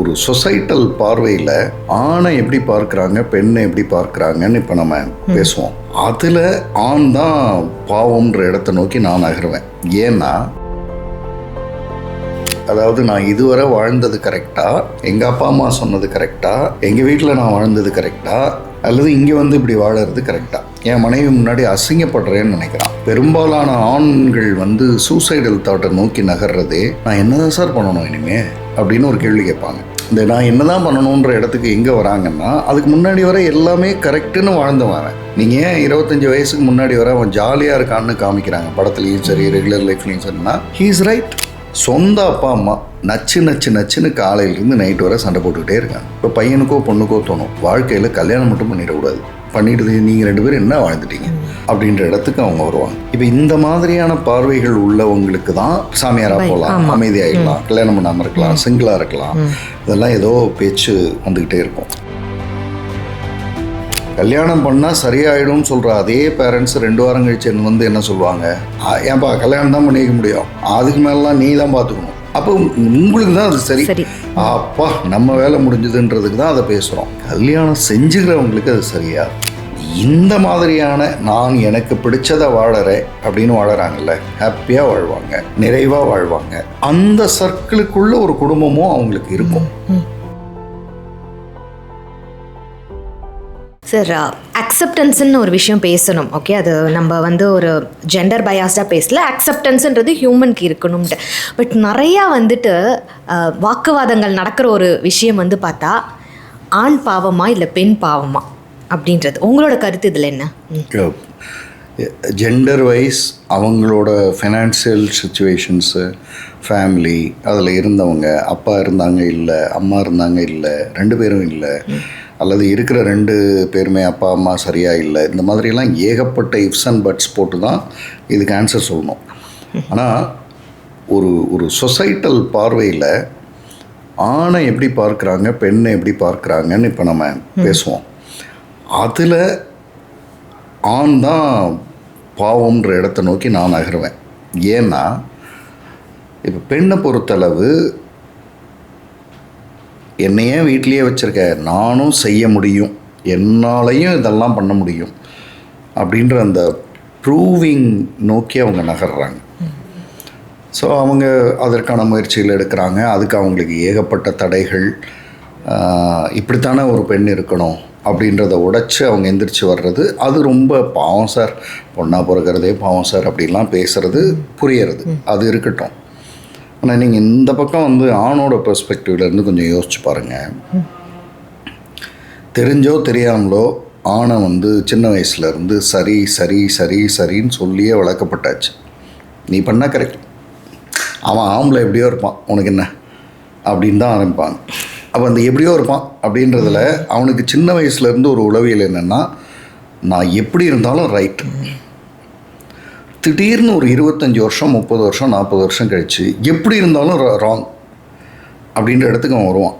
ஒரு சொசைட்டல் பார்வையில் ஆணை எப்படி பார்க்குறாங்க, பெண்ணை எப்படி பார்க்குறாங்கன்னு இப்போ நம்ம பேசுவோம். அதில் ஆண் தான் பாவம்ன்ற இடத்த நோக்கி நான் நகருவேன். ஏன்னா அதாவது நான் இதுவரை வாழ்ந்தது கரெக்டா, எங்கள் அப்பா அம்மா சொன்னது கரெக்டா, எங்கள் வீட்டில் நான் வாழ்ந்தது கரெக்டா, அல்லது இங்கே வந்து இப்படி வாழறது கரெக்டா, என் மனைவி முன்னாடி அசிங்கப்படுறேன்னு நினைக்கிறான். பெரும்பாலான ஆண்கள் வந்து சூசைடல் தாட்டை நோக்கி நகர்றதே நான் என்னதான் சார் பண்ணணும் இனிமே அப்படின்னு ஒரு கேள்வி கேட்பாங்க. இந்த நான் என்னதான் பண்ணணுன்ற இடத்துக்கு எங்கே வராங்கன்னா, அதுக்கு முன்னாடி வர எல்லாமே கரெக்டுன்னு வாழ்ந்தவன். நீங்கள் ஏன் 25 வயசுக்கு முன்னாடி வர அவன் ஜாலியாக இருக்கான்னு காமிக்கிறாங்க படத்துலையும் சரி, ரெகுலர் லைஃப்லையும் சரின்னா, ஹீஸ் ரைட். சொந்த அப்பா அம்மா நச்சுன்னு காலையிலேருந்து நைட்டு வரை சண்டை போட்டுக்கிட்டே இருக்காங்க. இப்போ பையனுக்கோ பொண்ணுக்கோ தோணும், வாழ்க்கையில் கல்யாணம் மட்டும் பண்ணிடக்கூடாது, பண்ணிட்டு நீங்கள் 2 பேரும் என்ன வாழ்ந்துட்டீங்க அப்படின்ற இடத்துக்கு அவங்க வருவாங்க. இப்போ இந்த மாதிரியான பார்வைகள் உள்ளவங்களுக்கு தான் சாமியாராக போகலாம், அமைதியாகிடலாம், கல்யாணம் பண்ணாமல் இருக்கலாம், சிங்கிளாக இருக்கலாம், இதெல்லாம் ஏதோ பேச்சு வந்துக்கிட்டே இருக்கும். கல்யாணம் பண்ணால் சரியாயிடும்னு சொல்கிற அதே பேரண்ட்ஸ் 2 வாரம் கழிச்சு வந்து என்ன சொல்லுவாங்க, ஏன்பா கல்யாணம் தான் பண்ணிக்க முடியும், அதுக்கு மேலாம் நீ தான் பார்த்துக்கணும், அப்போ உங்களுக்கு தான் அது சரி, அப்பா நம்ம வேலை முடிஞ்சதுன்றதுக்கு தான் அதை பேசுகிறோம். கல்யாணம் செஞ்சுக்கிறவங்களுக்கு அது சரியா? இந்த மாதிரியான நான் எனக்கு பிடிச்சதை வாழறேன் அப்படின்னு வாழறாங்கல்ல, ஹாப்பியாக வாழ்வாங்க, நிறைவாக வாழ்வாங்க. அந்த சர்க்கிளுக்குள்ள ஒரு குடும்பமும் அவங்களுக்கு இருக்கும். சார், அக்செப்டன்ஸ்ன்னு ஒரு விஷயம் பேசணும். ஓகே, அது நம்ம வந்து ஒரு ஜெண்டர் பயாஸ்டாக பேசல, அக்செப்டன்ஸுன்றது ஹியூமனுக்கு இருக்கணும்ட்டு. பட் நிறையா வந்துட்டு வாக்குவாதங்கள் நடக்கிற ஒரு விஷயம் வந்து பார்த்தா, ஆண் பாவமா இல்லை பெண் பாவமா அப்படின்றது உங்களோட கருத்து இதில் என்ன? ஜெண்டர் வைஸ் அவங்களோட ஃபினான்சியல் சுச்சுவேஷன்ஸு, ஃபேமிலி, அதில் இருந்தவங்க, அப்பா இருந்தாங்க இல்லை, அம்மா இருந்தாங்க இல்லை, 2 பேரும் இல்லை, அல்லது இருக்கிற 2 பேருமே அப்பா அம்மா சரியாக இல்லை, இந்த மாதிரிலாம் ஏகப்பட்ட இஃப்ஸ் அண்ட் பட்ஸ் போட்டு தான் இதுக்கு ஆன்சர் சொல்லணும். ஆனால் ஒரு சொசைட்டல் பார்வையில் ஆணை எப்படி பார்க்குறாங்க, பெண்ணை எப்படி பார்க்குறாங்கன்னு இப்போ நம்ம பேசுவோம். அதில் ஆண் தான் பாவம்ன்ற இடத்த நோக்கி நான் நகருவேன். ஏன்னா இப்போ பெண்ணை பொறுத்தளவு என்னையே வீட்லேயே வச்சுருக்க, நானும் செய்ய முடியும், என்னாலையும் இதெல்லாம் பண்ண முடியும் அப்படின்ற அந்த ப்ரூவிங் நோக்கி அவங்க நகர்றாங்க. ஸோ அவங்க அதற்கான முயற்சிகள் எடுக்கிறாங்க. அதுக்கு அவங்களுக்கு ஏகப்பட்ட தடைகள், இப்படித்தானே ஒரு பெண் இருக்கணும் அப்படின்றத உடைச்சி அவங்க எந்திரிச்சு வர்றது, அது ரொம்ப பாவம் சார், பொண்ணாக பிறக்கிறதே பாவம் சார் அப்படின்லாம் பேசுகிறது புரியறது, அது இருக்கட்டும். ஆனால் நீங்கள் இந்த பக்கம் வந்து ஆணோட பெர்ஸ்பெக்டிவ்லேருந்து கொஞ்சம் யோசிச்சு பாருங்கள். தெரிஞ்சோ தெரியாமலோ ஆணை வந்து சின்ன வயசுலேருந்து சரி சரி சரி சரின்னு சொல்லியே வளர்க்கப்பட்டாச்சு. நீ பண்ணால் கரெக்ட், அவன் ஆம்பளை எப்படியோ இருப்பான், உனக்கு என்ன அப்படின்னு தான் ஆரம்பிப்பாங்க. அப்போ அந்த எப்படியோ இருப்பான் அப்படின்றதில் அவனுக்கு சின்ன வயசுலேருந்து ஒரு உளவியல் என்னென்னா, நான் எப்படி இருந்தாலும் ரைட். திடீர்னு ஒரு 25 வருஷம் 30 வருஷம் 40 வருஷம் கழித்து எப்படி இருந்தாலும் ராங் அப்படின்ற இடத்துக்கு அவன் வருவான்.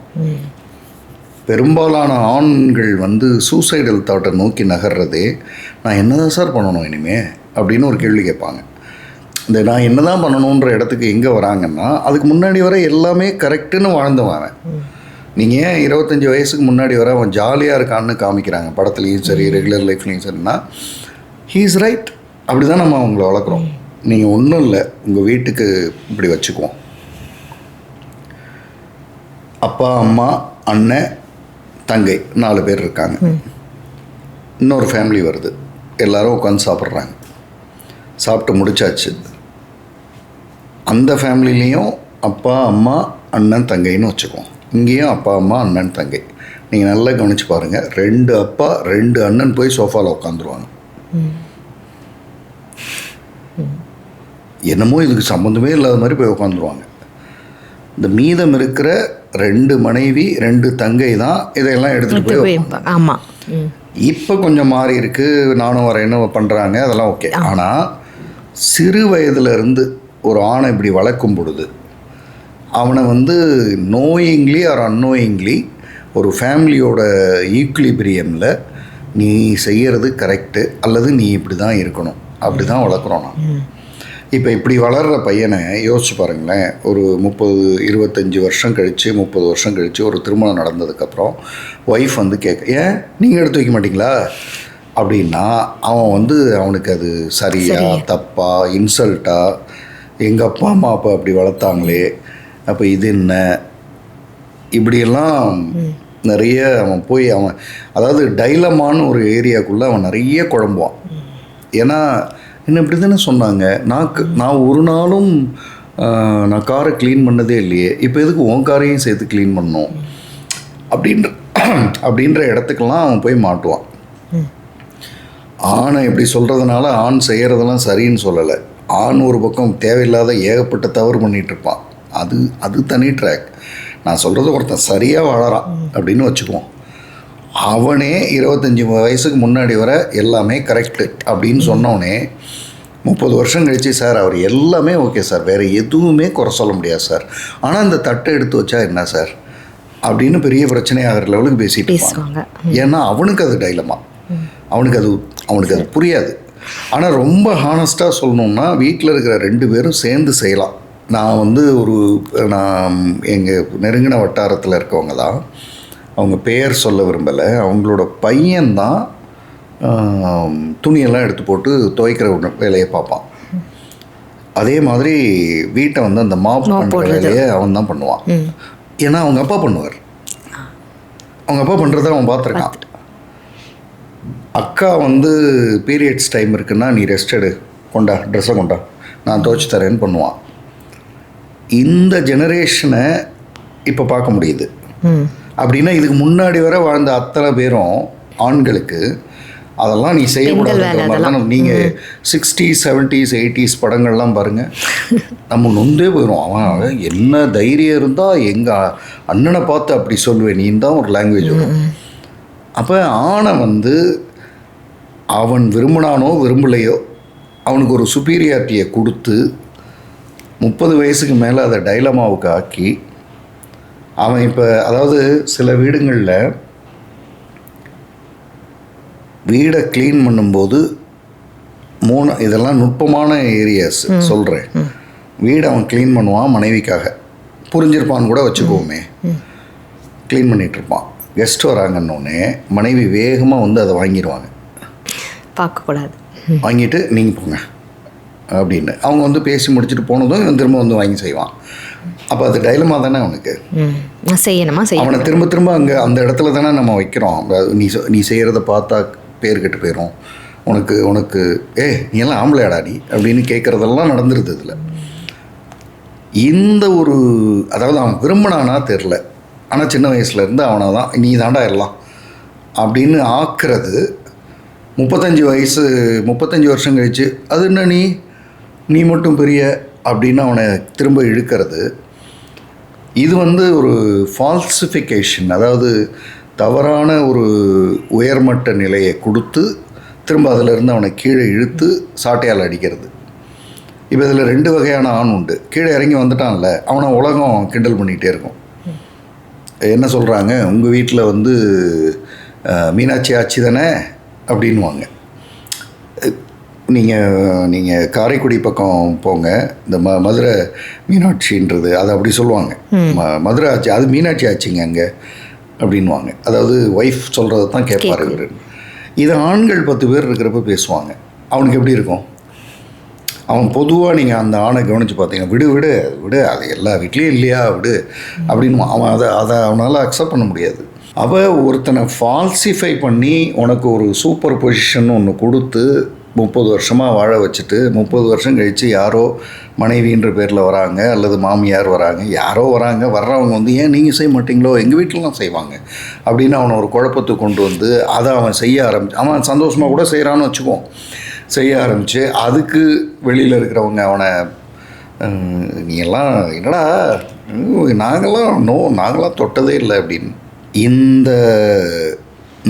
பெரும்பாலான ஆண்கள் வந்து சூசைடல் தாட்டை நோக்கி நகர்றதே நான் என்னதான் சார் பண்ணணும் இனிமே அப்படின்னு ஒரு கேள்வி கேட்பாங்க. இந்த நான் என்னதான் பண்ணணுன்ற இடத்துக்கு எங்கே வராங்கன்னா, அதுக்கு முன்னாடி வர எல்லாமே கரெக்டுன்னு வாழ்ந்தவன். நீங்கள் ஏன் 25 வயசுக்கு முன்னாடி வர அவன் ஜாலியாக இருக்கான்னு காமிக்கிறாங்க படத்துலையும் சரி, ரெகுலர் லைஃப்லையும் சரின்னா, ஹீஸ் ரைட். அப்படி தான் நம்ம அவங்கள வளர்க்குறோம். நீங்கள் ஒன்றும் இல்லை, உங்கள் வீட்டுக்கு இப்படி வச்சுக்குவோம், அப்பா அம்மா அண்ணன் தங்கை 4 பேர் இருக்காங்க, இன்னொரு ஃபேமிலி வருது, எல்லோரும் உட்காந்து சாப்பிட்றாங்க, சாப்பிட்டு முடிச்சாச்சு. அந்த ஃபேமிலிலேயும் அப்பா அம்மா அண்ணன் தங்கைன்னு வச்சுக்குவோம், இங்கேயும் அப்பா அம்மா அண்ணன் தங்கை. நீங்கள் நல்லா கவனித்து பாருங்கள், 2 அப்பா 2 அண்ணன் போய் சோஃபாவில் உட்காந்துருவாங்க. என்னமோ இதுக்கு சம்மந்தமே இல்லாத மாதிரி போய் உட்காந்துருவாங்க. இந்த மீதம் இருக்கிற 2 மனைவி 2 தங்கை தான் இதையெல்லாம் எடுத்துகிட்டு போய். ஆமாம், இப்போ கொஞ்சம் மாறி இருக்குது, நானும் வரேன்னு பண்ணுறாங்க, அதெல்லாம் ஓகே. ஆனால் சிறு வயதுலேருந்து ஒரு ஆணை இப்படி வளர்க்கும் பொழுது அவனை வந்து நோயிங்லி ஆர் அன்னோயிங்லி ஒரு ஃபேமிலியோட ஈக்குலிபிரியமில் நீ செய்கிறது கரெக்டு அல்லது நீ இப்படி தான் இருக்கணும் அப்படி தான் வளர்க்குறோம். நான் இப்போ இப்படி வளர்கிற பையனை யோசிச்சு பாருங்களேன். ஒரு 25 வருஷம் கழித்து 30 வருஷம் கழித்து ஒரு திருமணம் நடந்ததுக்கப்புறம் ஒய்ஃப் வந்து கேட்க, ஏன் நீங்கள் எடுத்து வைக்க மாட்டிங்களா அப்படின்னா அவன் வந்து அவனுக்கு அது சரியா தப்பா இன்சல்ட்டா, எங்கள் அப்பா அம்மா அப்போ அப்படி வளர்த்தாங்களே, அப்போ இது என்ன, இப்படியெல்லாம் நிறைய அவன் போய் அவன் அதாவது டைலமான ஒரு ஏரியாக்குள்ளே அவன் நிறைய குழம்புவான். ஏன்னா என்ன இப்படி தானே சொன்னாங்க, நான் ஒரு நாளும் நான் காரை க்ளீன் பண்ணதே இல்லையே, இப்போ எதுக்கு உன் காரையும் சேர்த்து க்ளீன் பண்ணணும் அப்படின்ற இடத்துக்கெல்லாம் அவன் போய் மாட்டுவான். ஆணை இப்படி சொல்கிறதுனால ஆண் செய்கிறதெல்லாம் சரின்னு சொல்லலை. ஆண் ஒரு பக்கம் தேவையில்லாத ஏகப்பட்ட தவறு பண்ணிகிட்ருப்பான். அது தனி ட்ராக். நான் சொல்கிறது ஒருத்தன் சரியாக வாழறான் அப்படின்னு வச்சுக்குவோம். அவனே 25 வயசுக்கு முன்னாடி வர எல்லாமே கரெக்டு அப்படின்னு சொன்னோடனே 30 வருஷம் கழிச்சு, சார் அவர் எல்லாமே ஓகே சார், வேறு எதுவுமே குறை சொல்ல முடியாது சார், ஆனால் அந்த தட்டை எடுத்து வச்சா என்ன சார் அப்படின்னு பெரிய பிரச்சனை ஆகிற லெவலுக்கு பேசிட்டு இருப்பாங்க. ஏன்னா அவனுக்கு அது டைலமா, அவனுக்கு அது புரியாது. ஆனால் ரொம்ப ஹானஸ்ட்டாக சொல்லணும்னா வீட்டில் இருக்கிற 2 பேரும் சேர்ந்து செய்யலாம். நான் வந்து நான் எங்கள் நெருங்கின வட்டாரத்தில் இருக்கவங்க தான், அவங்க பெயர் சொல்ல விரும்பலை, அவங்களோட பையன்தான் துணியெல்லாம் எடுத்து போட்டு துவைக்கிற வேலையை பார்ப்பான். அதே மாதிரி வீட்டை வந்து அந்த மாப் பண்ணுற வேலையை அவன் தான் பண்ணுவான். ஏன்னா அவங்க அப்பா பண்ணுவார், அவங்க அப்பா பண்ணுறத அவன் பார்த்துருக்கான். அக்கா வந்து பீரியட்ஸ் டைம் இருக்குன்னா நீ ரெஸ்ட் எடு, கொண்டா ட்ரெஸ்ஸை கொண்டா நான் துவைச்சி தரேன்னு பண்ணுவான். இந்த ஜெனரேஷனை இப்போ பார்க்க முடியுது. அப்படின்னா இதுக்கு முன்னாடி வர வாழ்ந்த அத்தனை பேரும் ஆண்களுக்கு அதெல்லாம் நீ செய்யக்கூடாது. நீங்கள் 60s 70s 80s படங்கள்லாம் பாருங்கள், நம்ம நொந்தே போயிடும். அவன் என்ன தைரியம் இருந்தால் எங்கள் அண்ணனை பார்த்து அப்படி சொல்லுவேன் நீ தான் ஒரு லாங்குவேஜ் வரும். அப்போ ஆணை வந்து அவன் விரும்பினானோ விரும்பலையோ அவனுக்கு ஒரு சுப்பீரியாரிட்டியை கொடுத்து 30 வயசுக்கு மேலே அதை டைலமாவுக்கு ஆக்கி அவன் இப்போ அதாவது சில வீடுங்களில் வீடை க்ளீன் பண்ணும்போது இதெல்லாம் நுட்பமான ஏரியாஸ் சொல்கிறேன். வீடை அவன் க்ளீன் பண்ணுவான் மனைவிக்காக, புரிஞ்சிருப்பான்னு கூட வச்சுக்குவோமே, க்ளீன் பண்ணிகிட்ருப்பான். கெஸ்ட் வராங்கன்னொடனே மனைவி வேகமாக வந்து அதை வாங்கிடுவாங்க, பார்க்கக்கூடாது, வாங்கிட்டு நீங்கள் போங்க அப்படின்னு அவங்க வந்து பேசி முடிச்சுட்டு போனதும் இவன் திரும்ப வந்து வாங்கி செய்வான். அப்போ அது டைலமா தானே அவனுக்கு, செய்யணுமா அவனை திரும்ப திரும்ப அங்கே அந்த இடத்துல தானே நம்ம வைக்கிறோம். நீ செய்கிறத பார்த்தா பேர் கெட்டு போயிடும், உனக்கு நீ எல்லாம் ஆம்பளையாடா நீ அப்படின்னு கேட்குறதெல்லாம் நடந்துருது இதில். இந்த ஒரு அதாவது அவன் விரும்பினானா தெரில, ஆனால் சின்ன வயசுலேருந்து அவனை தான் நீ தாண்டா எல்லாம் அப்படின்னு ஆக்குறது. 35 வருஷம் கழிச்சு அது என்ன நீ மட்டும் பெரிய அப்படின்னு அவனை திரும்ப இழுக்கிறது. இது வந்து ஒரு ஃபால்சிஃபிகேஷன், அதாவது தவறான ஒரு உயர்மட்ட நிலையை கொடுத்து திரும்ப அதிலிருந்து அவனை கீழே இழுத்து சாட்டையால் அடிக்கிறது. இப்போ இதில் 2 வகையான ஆண் உண்டு. கீழே இறங்கி வந்துட்டான்ல அவனை உலகம் கிண்டல் பண்ணிகிட்டே இருக்கும். என்ன சொல்கிறாங்க, உங்கள் வீட்டில் வந்து மீனாட்சி ஆட்சி தானே அப்படின்வாங்க. நீங்கள் காரைக்குடி பக்கம் போங்க, இந்த மதுரை மீனாட்சின்றது அது அப்படி சொல்லுவாங்க. மதுரை ஆட்சி அது மீனாட்சி ஆட்சிங்க அங்கே அப்படின்வாங்க. அதாவது ஒய்ஃப் சொல்கிறத தான் கேட்பார் இவர். இது ஆண்கள் 10 பேர் இருக்கிறப்ப பேசுவாங்க. அவனுக்கு எப்படி இருக்கும்? அவன் பொதுவாக நீங்கள் அந்த ஆணை கவனித்து பார்த்தீங்கன்னா விடு அது எல்லா வீட்லேயும் இல்லையா விடு அப்படின்னு அவன் அதை அவனால் அக்செப்ட் பண்ண முடியாது. அவள் ஒருத்தனை ஃபால்சிஃபை பண்ணி உனக்கு ஒரு சூப்பர் பொசிஷன் ஒன்று கொடுத்து 30 வருஷமாக வாழ வச்சுட்டு 30 வருஷம் கழித்து யாரோ மனைவின்ற பேரில் வராங்க அல்லது மாமியார் வராங்க, யாரோ வர்றவங்க வந்து ஏன் நீங்கள் செய்ய மாட்டீங்களோ, எங்கள் வீட்டிலலாம் செய்வாங்க அப்படின்னு அவனை ஒரு குழப்பத்துக்கு கொண்டு வந்து அதை அவன் செய்ய அவன் சந்தோஷமாக கூட செய்கிறான்னு வச்சுக்குவோம். செய்ய ஆரம்பித்து அதுக்கு வெளியில் இருக்கிறவங்க அவனை நீ எல்லாம் என்னடா நாங்களாம் தொட்டதே இல்லை அப்படின்னு.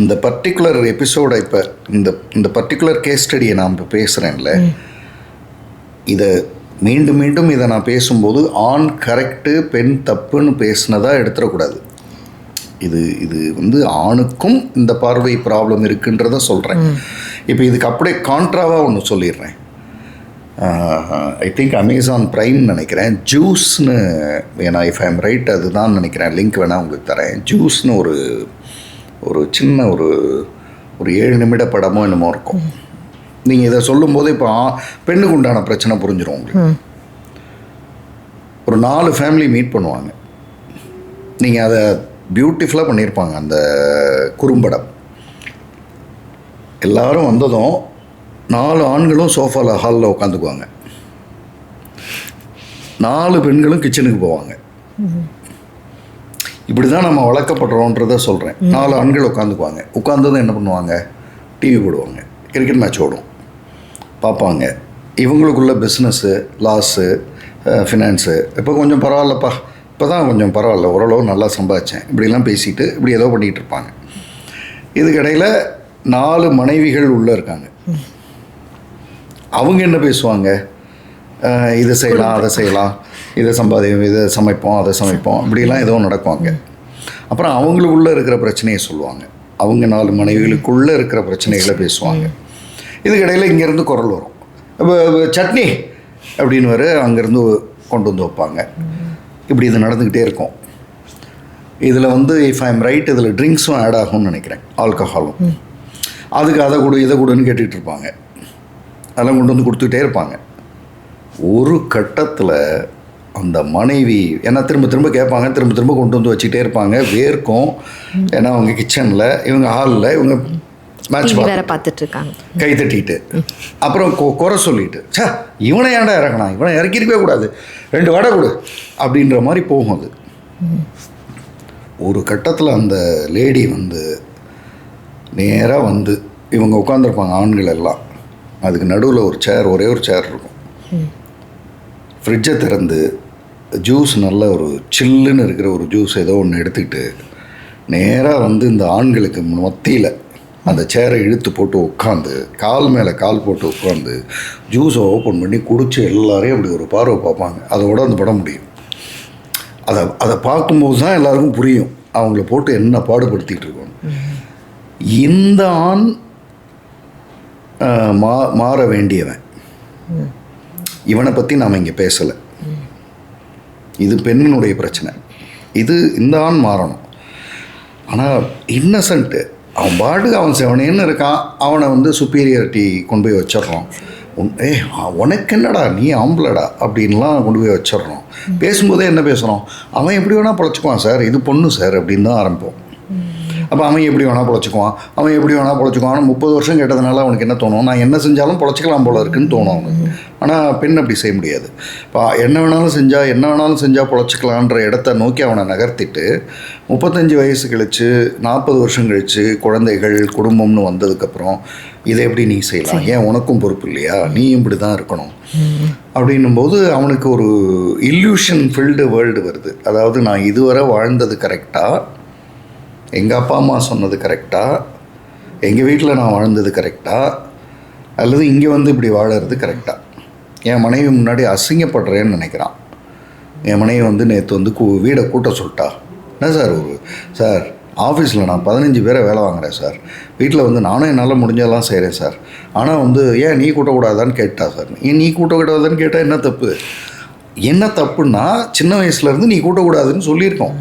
இந்த பர்டிகுலர் எபிசோடை இப்போ இந்த பர்டிகுலர் கேஸ் ஸ்டடியை நான் இப்போ பேசுகிறேன்ல, இதை மீண்டும் இதை நான் பேசும்போது ஆண் கரெக்டு பெண் தப்புன்னு பேசுனதாக எடுத்துடக்கூடாது. இது வந்து ஆணுக்கும் இந்த பார்வை ப்ராப்ளம் இருக்குன்றத சொல்கிறேன். இப்போ இதுக்கு அப்படியே கான்ட்ராவாக ஒன்று சொல்லிடுறேன். ஐ திங்க் அமேசான் ப்ரைம் நினைக்கிறேன். ஜூஸ்னு, ஏன்னா இஃப் ஐ எம் ரைட் அதுதான் நினைக்கிறேன், லிங்க் வேணால் உங்களுக்கு தரேன். ஜூஸ்னு ஒரு சின்ன ஒரு 7 நிமிட படமோ என்னமோ இருக்கும். நீங்கள் இதை சொல்லும்போது இப்போ பெண்ணுக்கு உண்டான பிரச்சனை புரிஞ்சிடும் உங்களுக்கு. ஒரு 4 ஃபேமிலி மீட் பண்ணுவாங்க. நீங்கள் அதை பியூட்டிஃபுல்லாக பண்ணியிருப்பாங்க அந்த குறும்படம். எல்லாரும் வந்ததும் 4 ஆண்களும் சோஃபாவில் ஹாலில் உட்காந்துக்குவாங்க, 4 பெண்களும் கிச்சனுக்கு போவாங்க. இப்படி தான் நம்ம வளர்க்கப்படுறோன்றதை சொல்கிறேன். 4 ஆண்கள் உட்காந்துக்குவாங்க. உட்காந்ததும் என்ன பண்ணுவாங்க, டிவி போடுவாங்க, கிரிக்கெட் மேட்ச் ஓடும், பார்ப்பாங்க. இவங்களுக்குள்ள பிஸ்னஸ்ஸு, லாஸு, ஃபினான்ஸு, இப்போ கொஞ்சம் பரவாயில்லப்பா, இப்போ தான் கொஞ்சம் பரவாயில்ல, ஓரளவு நல்லா சம்பாதிச்சேன், இப்படிலாம் பேசிட்டு இப்படி ஏதோ பண்ணிகிட்டு இருப்பாங்க. இதுக்கிடையில் 4 மனைவிகள் உள்ளே இருக்காங்க. அவங்க என்ன பேசுவாங்க, இதை செய்யலாம், அதை செய்யலாம், இதை இதை சமைப்போம், அதை சமைப்போம், இப்படிலாம் ஏதோ நடக்குவாங்க. அப்புறம் அவங்களுக்குள்ளே இருக்கிற பிரச்சனையை சொல்லுவாங்க. அவங்க 4 மனைவிகளுக்குள்ளே இருக்கிற பிரச்சனைகளை பேசுவாங்க. இதுக்கிடையில் இங்கேருந்து குரல் வரும், இப்போ சட்னி அப்படின்னு வர அங்கேருந்து கொண்டு வந்து வைப்பாங்க. இப்படி இது நடந்துக்கிட்டே இருக்கும். இதில் வந்து இஃப் ஐ எம் ரைட் இதில் ட்ரிங்க்ஸும் ஆட் ஆகும்னு நினைக்கிறேன், ஆல்கஹாலும். அதுக்கு அதை கொடு இதை கொடுன்னு கேட்டுக்கிட்டு இருப்பாங்க. அதெல்லாம் கொண்டு வந்து கொடுத்துக்கிட்டே இருப்பாங்க. ஒரு கட்டத்தில் அந்த மனைவி ஏன்னா திரும்ப திரும்ப கேட்பாங்க, திரும்ப திரும்ப கொண்டு வந்து வச்சுக்கிட்டே இருப்பாங்க. வேர்க்கும், ஏன்னா அவங்க கிச்சனில், இவங்க ஹாலில், இவங்க மேட்ச் பார்த்துட்டு இருக்காங்க, கை தட்டிட்டு, அப்புறம் குறை சொல்லிட்டு, சா இவனை ஏன்டா இறக்கணும், இவனை இறக்கிருக்கவே கூடாது, 2 வடை கொடு அப்படின்ற மாதிரி போகும். அது ஒரு கட்டத்தில் அந்த லேடி வந்து நேராக வந்து இவங்க உட்காந்துருப்பாங்க, ஆண்கள் எல்லாம். அதுக்கு நடுவில் ஒரு சேர், ஒரே ஒரு சேர் இருக்கும். ஃப்ரிட்ஜை திறந்து ஜூஸ், நல்ல ஒரு சில்லுன்னு இருக்கிற ஒரு ஜூஸ் ஏதோ ஒன்று எடுத்துக்கிட்டு நேராக வந்து இந்த ஆண்களுக்கு மத்தியில் அந்த சேரை இழுத்து போட்டு உட்காந்து, கால் மேலே கால் போட்டு உட்காந்து ஜூஸை ஓப்பன் பண்ணி குடித்து எல்லாரையும் அப்படி ஒரு பார்வை பார்ப்பாங்க. அதோட அந்த படம் முடியும். அதை பார்க்கும்போது தான் எல்லாருக்கும் புரியும் அவங்கள போட்டு என்ன பாடுபடுத்திகிட்டு இருக்கோம். இந்த ஆண் மாற வேண்டியவன். இவனை பற்றி நாம் இங்கே பேசலை. இது பெண்ணினுடைய பிரச்சனை. இந்த ஆண் மாறணும். ஆனால் இன்னசென்ட்டு, அவன் பாட்டுக்கு அவன் செவனேன்னு இருக்கான். அவனை வந்து சுப்பீரியாரிட்டி கொண்டு போய் வச்சிட்றோம். உனக்கு என்னடா, நீ ஆம்பளடா அப்படின்லாம் கொண்டு போய் வச்சிட்றோம். பேசும்போதே என்ன பேசுகிறோம், அவன் எப்படி வேணால் பொழைச்சிக்குவான் சார், இது பொண்ணு சார் அப்படின்னு தான் ஆரம்பிப்போம். அப்போ அவன் எப்படி வேணால் பொழைச்சிக்குவான், 30 வருஷம் கேட்டதுனால அவனுக்கு என்ன தோணும், நான் என்ன செஞ்சாலும் பொழைச்சிக்கலாம் போல இருக்குன்னு தோணும் அவனுக்கு. ஆனால் பெண் அப்படி செய்ய முடியாது. இப்போ என்ன வேணாலும் செஞ்சால் பொழைச்சிக்கலான்ற இடத்த நோக்கி அவனை நகர்த்திட்டு 35 வயசு கழித்து 40 வருஷம் கழித்து குழந்தைகள், குடும்பம்னு வந்ததுக்கப்புறம் இதை எப்படி நீ செய்யலாம், ஏன் உனக்கும் பொறுப்பு இல்லையா, நீயும் இப்படி தான் இருக்கணும் அப்படின்னும்போது அவனுக்கு ஒரு இல்யூஷன் ஃபில்டு வேர்ல்டு வருது. அதாவது நான் இதுவரை வாழ்ந்தது கரெக்டாக, எங்கள் அப்பா அம்மா சொன்னது கரெக்டாக, எங்கள் வீட்டில் நான் வாழ்ந்தது கரெக்டாக, அல்லது இங்கே வந்து இப்படி வாழறது கரெக்டாக. என் மனைவி முன்னாடி அசிங்கப்படுறேன்னு நினைக்கிறான். என் மனைவி வந்து நேற்று வந்து வீடை கூட்ட சொல்லிட்டா. என்ன சார், சார் ஆஃபீஸில் நான் 15 பேரை வேலை வாங்குகிறேன் சார், வீட்டில் வந்து நானும் என்னால் முடிஞ்சதெல்லாம் செய்கிறேன் சார், ஆனால் வந்து ஏன் நீ கூட்டக்கூடாதான்னு கேட்டா சார். நீ கூட்டக்கூடாதான்னு கேட்டால் என்ன தப்பு? என்ன தப்புன்னா, சின்ன வயசுலேருந்து நீ கூட்டக்கூடாதுன்னு சொல்லியிருக்கோம்.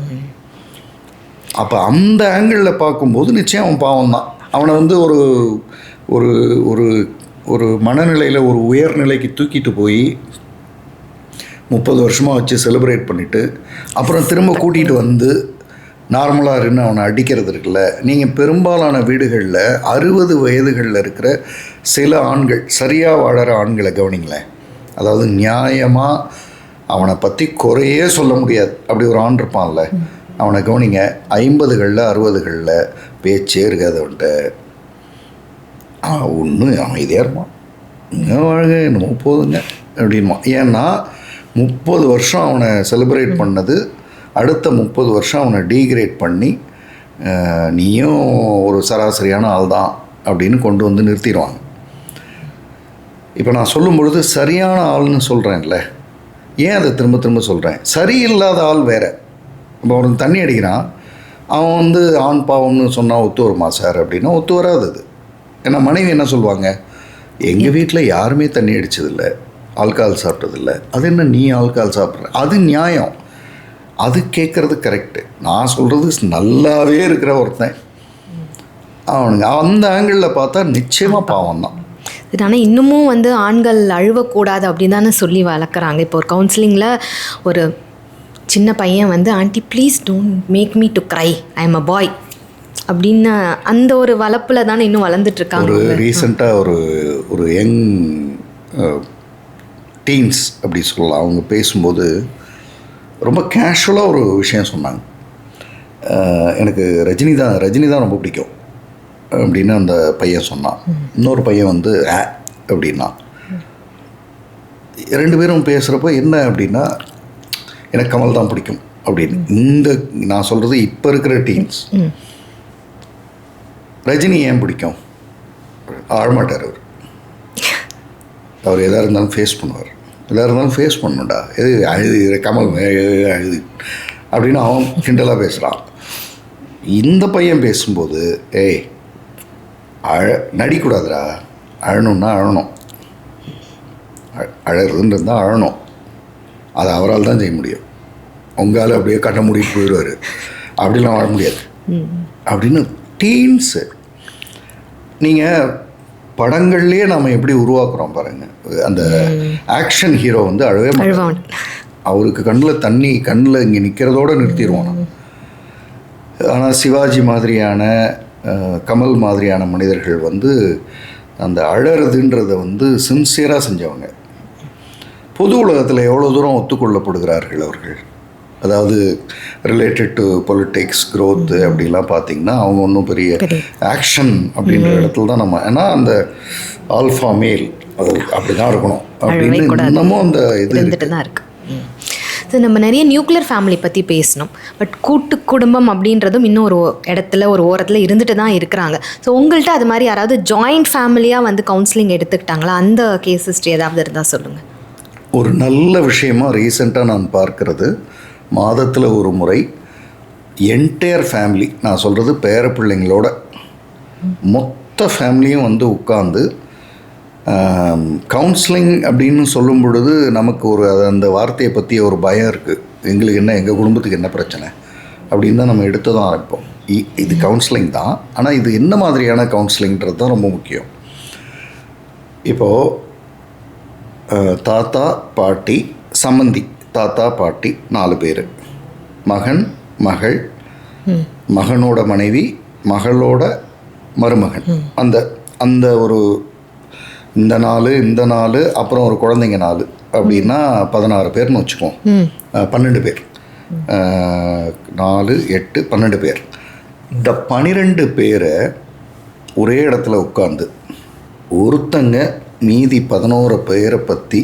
அப்போ அந்த ஆங்கிளில் பார்க்கும்போது நிச்சயம் அவன் பாவம் தான். அவனை வந்து ஒரு ஒரு ஒரு ஒரு மனநிலையில் ஒரு உயர்நிலைக்கு தூக்கிட்டு போய் 30 வருஷமாக வச்சு செலிப்ரேட் பண்ணிவிட்டு அப்புறம் திரும்ப கூட்டிகிட்டு வந்து நார்மலாக இருந்து அவனை அடிக்கிறது இருக்குல்ல. நீங்கள் பெரும்பாலான வீடுகளில் 60 வயதுகளில் இருக்கிற சில ஆண்கள், சரியாக வாழற ஆண்களை கவனிங்களேன். அதாவது நியாயமாக அவனை பற்றி குறையே சொல்ல முடியாது, அப்படி ஒரு ஆண் இருப்பான்ல, அவனை கவனிங்க. 50களில் 60களில் பேச்சே இருக்காது அவன்கிட்ட. ஒன்று அவன் இதே இருப்பான், இங்கே வாழ்க என்னமோ போதுங்க அப்படின்மா. ஏன்னா 30 வருஷம் அவனை செலிப்ரேட் பண்ணது, அடுத்த 30 வருஷம் அவனை டீக்ரேட் பண்ணி நீயும் ஒரு சராசரியான ஆள் தான் அப்படின்னு கொண்டு வந்து நிறுத்திடுவாங்க. இப்போ நான் சொல்லும் பொழுது சரியான ஆள்னு சொல்கிறேன்ல, ஏன் அதை திரும்ப திரும்ப சொல்கிறேன், சரியில்லாத ஆள் வேறு. இப்போ அவனுக்கு தண்ணி அடிக்கிறான், அவன் வந்து ஆண் பாவம்னு சொன்னால் ஒத்து வருமா சார் அப்படின்னா ஒத்து வராது அது. ஏன்னா மனைவி என்ன சொல்லுவாங்க, எங்கள் வீட்டில் யாருமே தண்ணி அடித்ததில்லை, ஆல்கஹால் சாப்பிட்டதில்ல, அது என்ன நீ ஆல்கஹால் சாப்பிட்ற, அது நியாயம், அது கேட்குறது கரெக்டு. நான் சொல்கிறது நல்லாவே இருக்கிற ஒருத்தன் அவனுங்க அந்த ஆங்கிளில் பார்த்தா நிச்சயமாக பாவம் தான். ஆனால் இன்னமும் வந்து ஆண்கள் அழுவக்கூடாது அப்படின்னு தானே சொல்லி வளர்க்குறாங்க. இப்போ ஒரு கவுன்சிலிங்கில் ஒரு சின்ன பையன் வந்து aunty please don't make me to cry, I am a boy அப்படின்னு அந்த ஒரு வளர்ப்பில் தானே இன்னும் வளர்ந்துட்டுருக்காங்க. ஒரு ரீசெண்டாக ஒரு யங் டீன்ஸ் அப்படி சொல்லலாம், அவங்க பேசும்போது ரொம்ப கேஷுவலாக ஒரு விஷயம் சொன்னாங்க. எனக்கு ரஜினி தான் ரொம்ப பிடிக்கும் அப்படின்னு அந்த பையன் சொன்னான். இன்னொரு பையன் வந்து அப்படின்னா, ரெண்டு பேரும் பேசுகிறப்போ என்ன அப்படின்னா எனக்கு கமல் தான் பிடிக்கும் அப்படின்னு. இந்த நான் சொல்கிறது இப்போ இருக்கிற டீன்ஸ். ரஜினி ஏன் பிடிக்கும்? ஆழமாட்டார் அவர் எதாக இருந்தாலும் ஃபேஸ் பண்ணுவார். எதாக இருந்தாலும் ஃபேஸ் பண்ணணும்டா, எது அழுது கமல் அழுது அப்படின்னு அவன் கிண்டலாக பேசுகிறான். இந்த பையன் பேசும்போது ஏய் நடிக்கூடாதுடா, அழணும்னா அழணும், அழகுன்னு இருந்தால் அழணும், அது அவரால் தான் செய்ய முடியும், உங்களால் அப்படியே கட்ட முடிட்டு போயிடுவார், அப்படிலாம் வாழ முடியாது அப்படின்னு டீன்ஸு. நீங்கள் படங்கள்லேயே நாம் எப்படி உருவாக்குறோம் பாருங்கள். அந்த ஆக்ஷன் ஹீரோ வந்து அழவே மாட்டான், அவருக்கு கண்ணில் இங்கே நிற்கிறதோடு நிறுத்திடுவோம். ஆனால் சிவாஜி மாதிரியான கமல் மாதிரியான மனிதர்கள் வந்து அந்த அழறதுன்றதை வந்து சின்சியராக செஞ்சவங்க. பொது உலகத்தில் எவ்வளோ தூரம் ஒத்துக்கொள்ளப்படுகிறார்கள் அவர்கள், அதாவது ரிலேட்டட் டு பொலிட்டிக்ஸ் க்ரோத் அப்படிலாம் பார்த்திங்கன்னா அவங்க ஒன்றும் பெரிய ஆக்ஷன் அப்படின்ற இடத்துல தான் நம்ம, ஏன்னா அந்த ஆல்ஃபா மேல் அது அப்படி தான் இருக்கணும் அப்படின்னு இன்னமும் அந்த இது இருந்துட்டு தான் இருக்குது. ஸோ நம்ம நிறைய நியூக்ளியர் ஃபேமிலி பற்றி பேசணும், பட் கூட்டு குடும்பம் அப்படின்றதும் இன்னும் ஒரு இடத்துல ஒரு ஓரத்தில் இருந்துட்டு தான் இருக்கிறாங்க. ஸோ உங்கள்கிட்ட அது மாதிரி யாராவது ஜாயிண்ட் ஃபேமிலியாக வந்து கவுன்சிலிங் எடுத்துக்கிட்டாங்களா? அந்த கேஸ் ஹிஸ்ட்ரி ஏதாவது இருந்தால் சொல்லுங்கள். ஒரு நல்ல விஷயமாக ரீசெண்டாக நான் பார்க்குறது, மாதத்தில் ஒரு முறை என்டையர் ஃபேமிலி, நான் சொல்கிறது பேர பிள்ளைங்களோட மொத்த ஃபேமிலியும் வந்து உட்காந்து கவுன்சிலிங் அப்படின்னு சொல்லும் பொழுது நமக்கு ஒரு அந்த வார்த்தையை பற்றி ஒரு பயம் இருக்குது. எங்களுக்கு என்ன, எங்கள் குடும்பத்துக்கு என்ன பிரச்சனை அப்படின்னு தான் நம்ம எடுத்து தான் ஆரம்பிப்போம். இது கவுன்சிலிங் தான், ஆனால் இது என்ன மாதிரியான கவுன்சிலிங்கிறது தான் ரொம்ப முக்கியம். இப்போது தாத்தா பாட்டி சம்மந்தி, தாத்தா பாட்டி 4 பேர், மகன் மகள், மகனோட மனைவி, மகளோட மருமகன், அந்த அந்த ஒரு இந்த 4 அப்புறம் ஒரு குழந்தைங்க 4 அப்படின்னா 16 பேர்னு வச்சுக்குவோம். 12 பேர், 4 8 12 பேர். இந்த 12 பேரை ஒரே இடத்துல உட்காந்து ஒருத்தங்க மீதி 11 பேரை பற்றி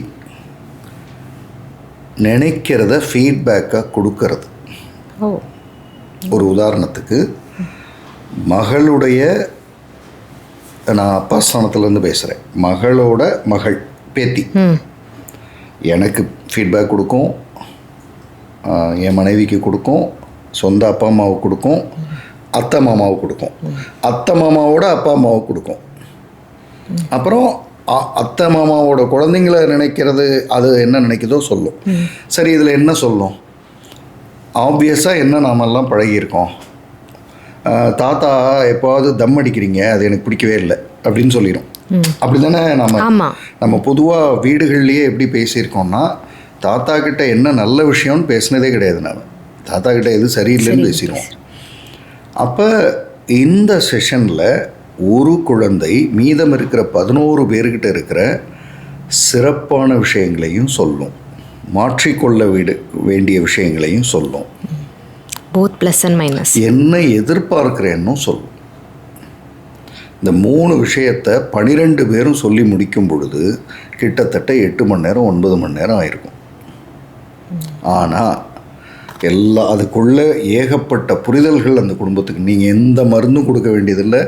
நினைக்கிறத ஃபீட்பேக்காக கொடுக்கறது. ஒரு உதாரணத்துக்கு, மகளுடைய, நான் அப்பா ஸ்தானத்துலேருந்து பேசுகிறேன், மகளோட மகள் பேத்தி எனக்கு ஃபீட்பேக் கொடுக்கும், என் மனைவிக்கு கொடுக்கும், சொந்த அப்பா அம்மாவுக்கு கொடுக்கும், அத்தை மாமாவுக்கு கொடுக்கும், அத்தை மாமாவோட அப்பா அம்மாவுக்கு கொடுக்கும். அப்புறம் அத்தை மாமாவோட குழந்தைங்கள நினைக்கிறது, அது என்ன நினைக்கிறதோ சொல்லும். சரி, இதில் என்ன சொல்லும்? ஆப்வியஸாக என்ன நாமெல்லாம் பழகியிருக்கோம், தாத்தா எப்போவாவது தம் அடிக்கிறீங்க, அது எனக்கு பிடிக்கவே இல்லை அப்படின்னு சொல்லிடும். அப்படி தானே நம்ம பொதுவாக வீடுகள்லேயே எப்படி பேசியிருக்கோம்னா, தாத்தா கிட்ட என்ன நல்ல விஷயம்னு பேசினதே கிடையாது. நான் தாத்தா கிட்ட எது சரியில்லைன்னு பேசிடுவோம். அப்போ இந்த செஷனில் ஒரு குழந்தை மீதம் இருக்கிற 11 பேர்கிட்ட இருக்கிற சிறப்பான விஷயங்களையும் சொல்லும், மாற்றிக்கொள்ள வேண்டிய விஷயங்களையும் சொல்லும், போத் ப்ளஸ் அண்ட் மைனஸ், என்ன எதிர்பார்க்கிறேன்னு சொல்லும். இந்த 3 விஷயத்தை 12 பேரும் சொல்லி முடிக்கும் பொழுது கிட்டத்தட்ட 8 மணி நேரம் 9 மணி நேரம் ஆயிருக்கும். ஆனால் அதுக்குள்ளே ஏகப்பட்ட புரிதல்கள் அந்த குடும்பத்துக்கு. நீங்கள் எந்த மருந்தும் கொடுக்க வேண்டியதில்லை,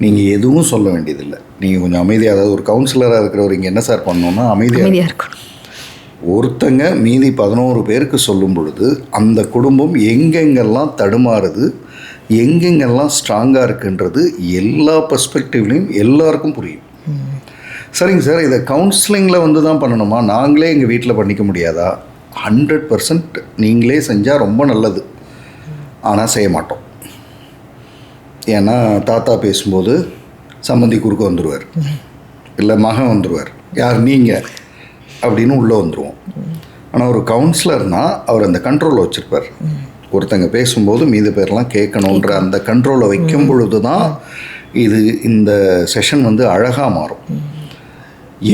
நீங்கள் எதுவும் சொல்ல வேண்டியதில்லை. நீங்கள் கொஞ்சம் அமைதியாக, அதாவது ஒரு கவுன்சிலராக இருக்கிறவர் இங்கே என்ன சார் பண்ணணுன்னா அமைதியாக இருக்கணும். ஒருத்தங்க மீதி 11 பேருக்கு சொல்லும் பொழுது அந்த குடும்பம் எங்கெங்கெல்லாம் தடுமாறுது, எங்கெங்கெல்லாம் ஸ்ட்ராங்காக இருக்குன்றது எல்லா பெர்ஸ்பெக்டிவ்லையும் எல்லாருக்கும் புரியும். சரிங்க சார், இதை கவுன்சிலிங்கில் வந்து தான் பண்ணணுமா, நாங்களே எங்கள் வீட்டில் பண்ணிக்க முடியாதா? 100% நீங்களே செஞ்சால் ரொம்ப நல்லது. ஆனால் செய்ய மாட்டோம். ஏன்னா தாத்தா பேசும்போது சம்மந்தி குறுக்க வந்துடுவார், இல்லை மகன் வந்துடுவார், யார் நீங்கள் அப்படின்னு உள்ளே வந்துடுவோம். ஆனால் ஒரு கவுன்சிலர்னால் அவர் அந்த கண்ட்ரோலை வச்சுருப்பார். ஒருத்தங்க பேசும்போது மீது பேர்லாம் கேட்கணுன்ற அந்த கண்ட்ரோலை வைக்கும் பொழுது தான் இந்த செஷன் வந்து அழகாக மாறும்.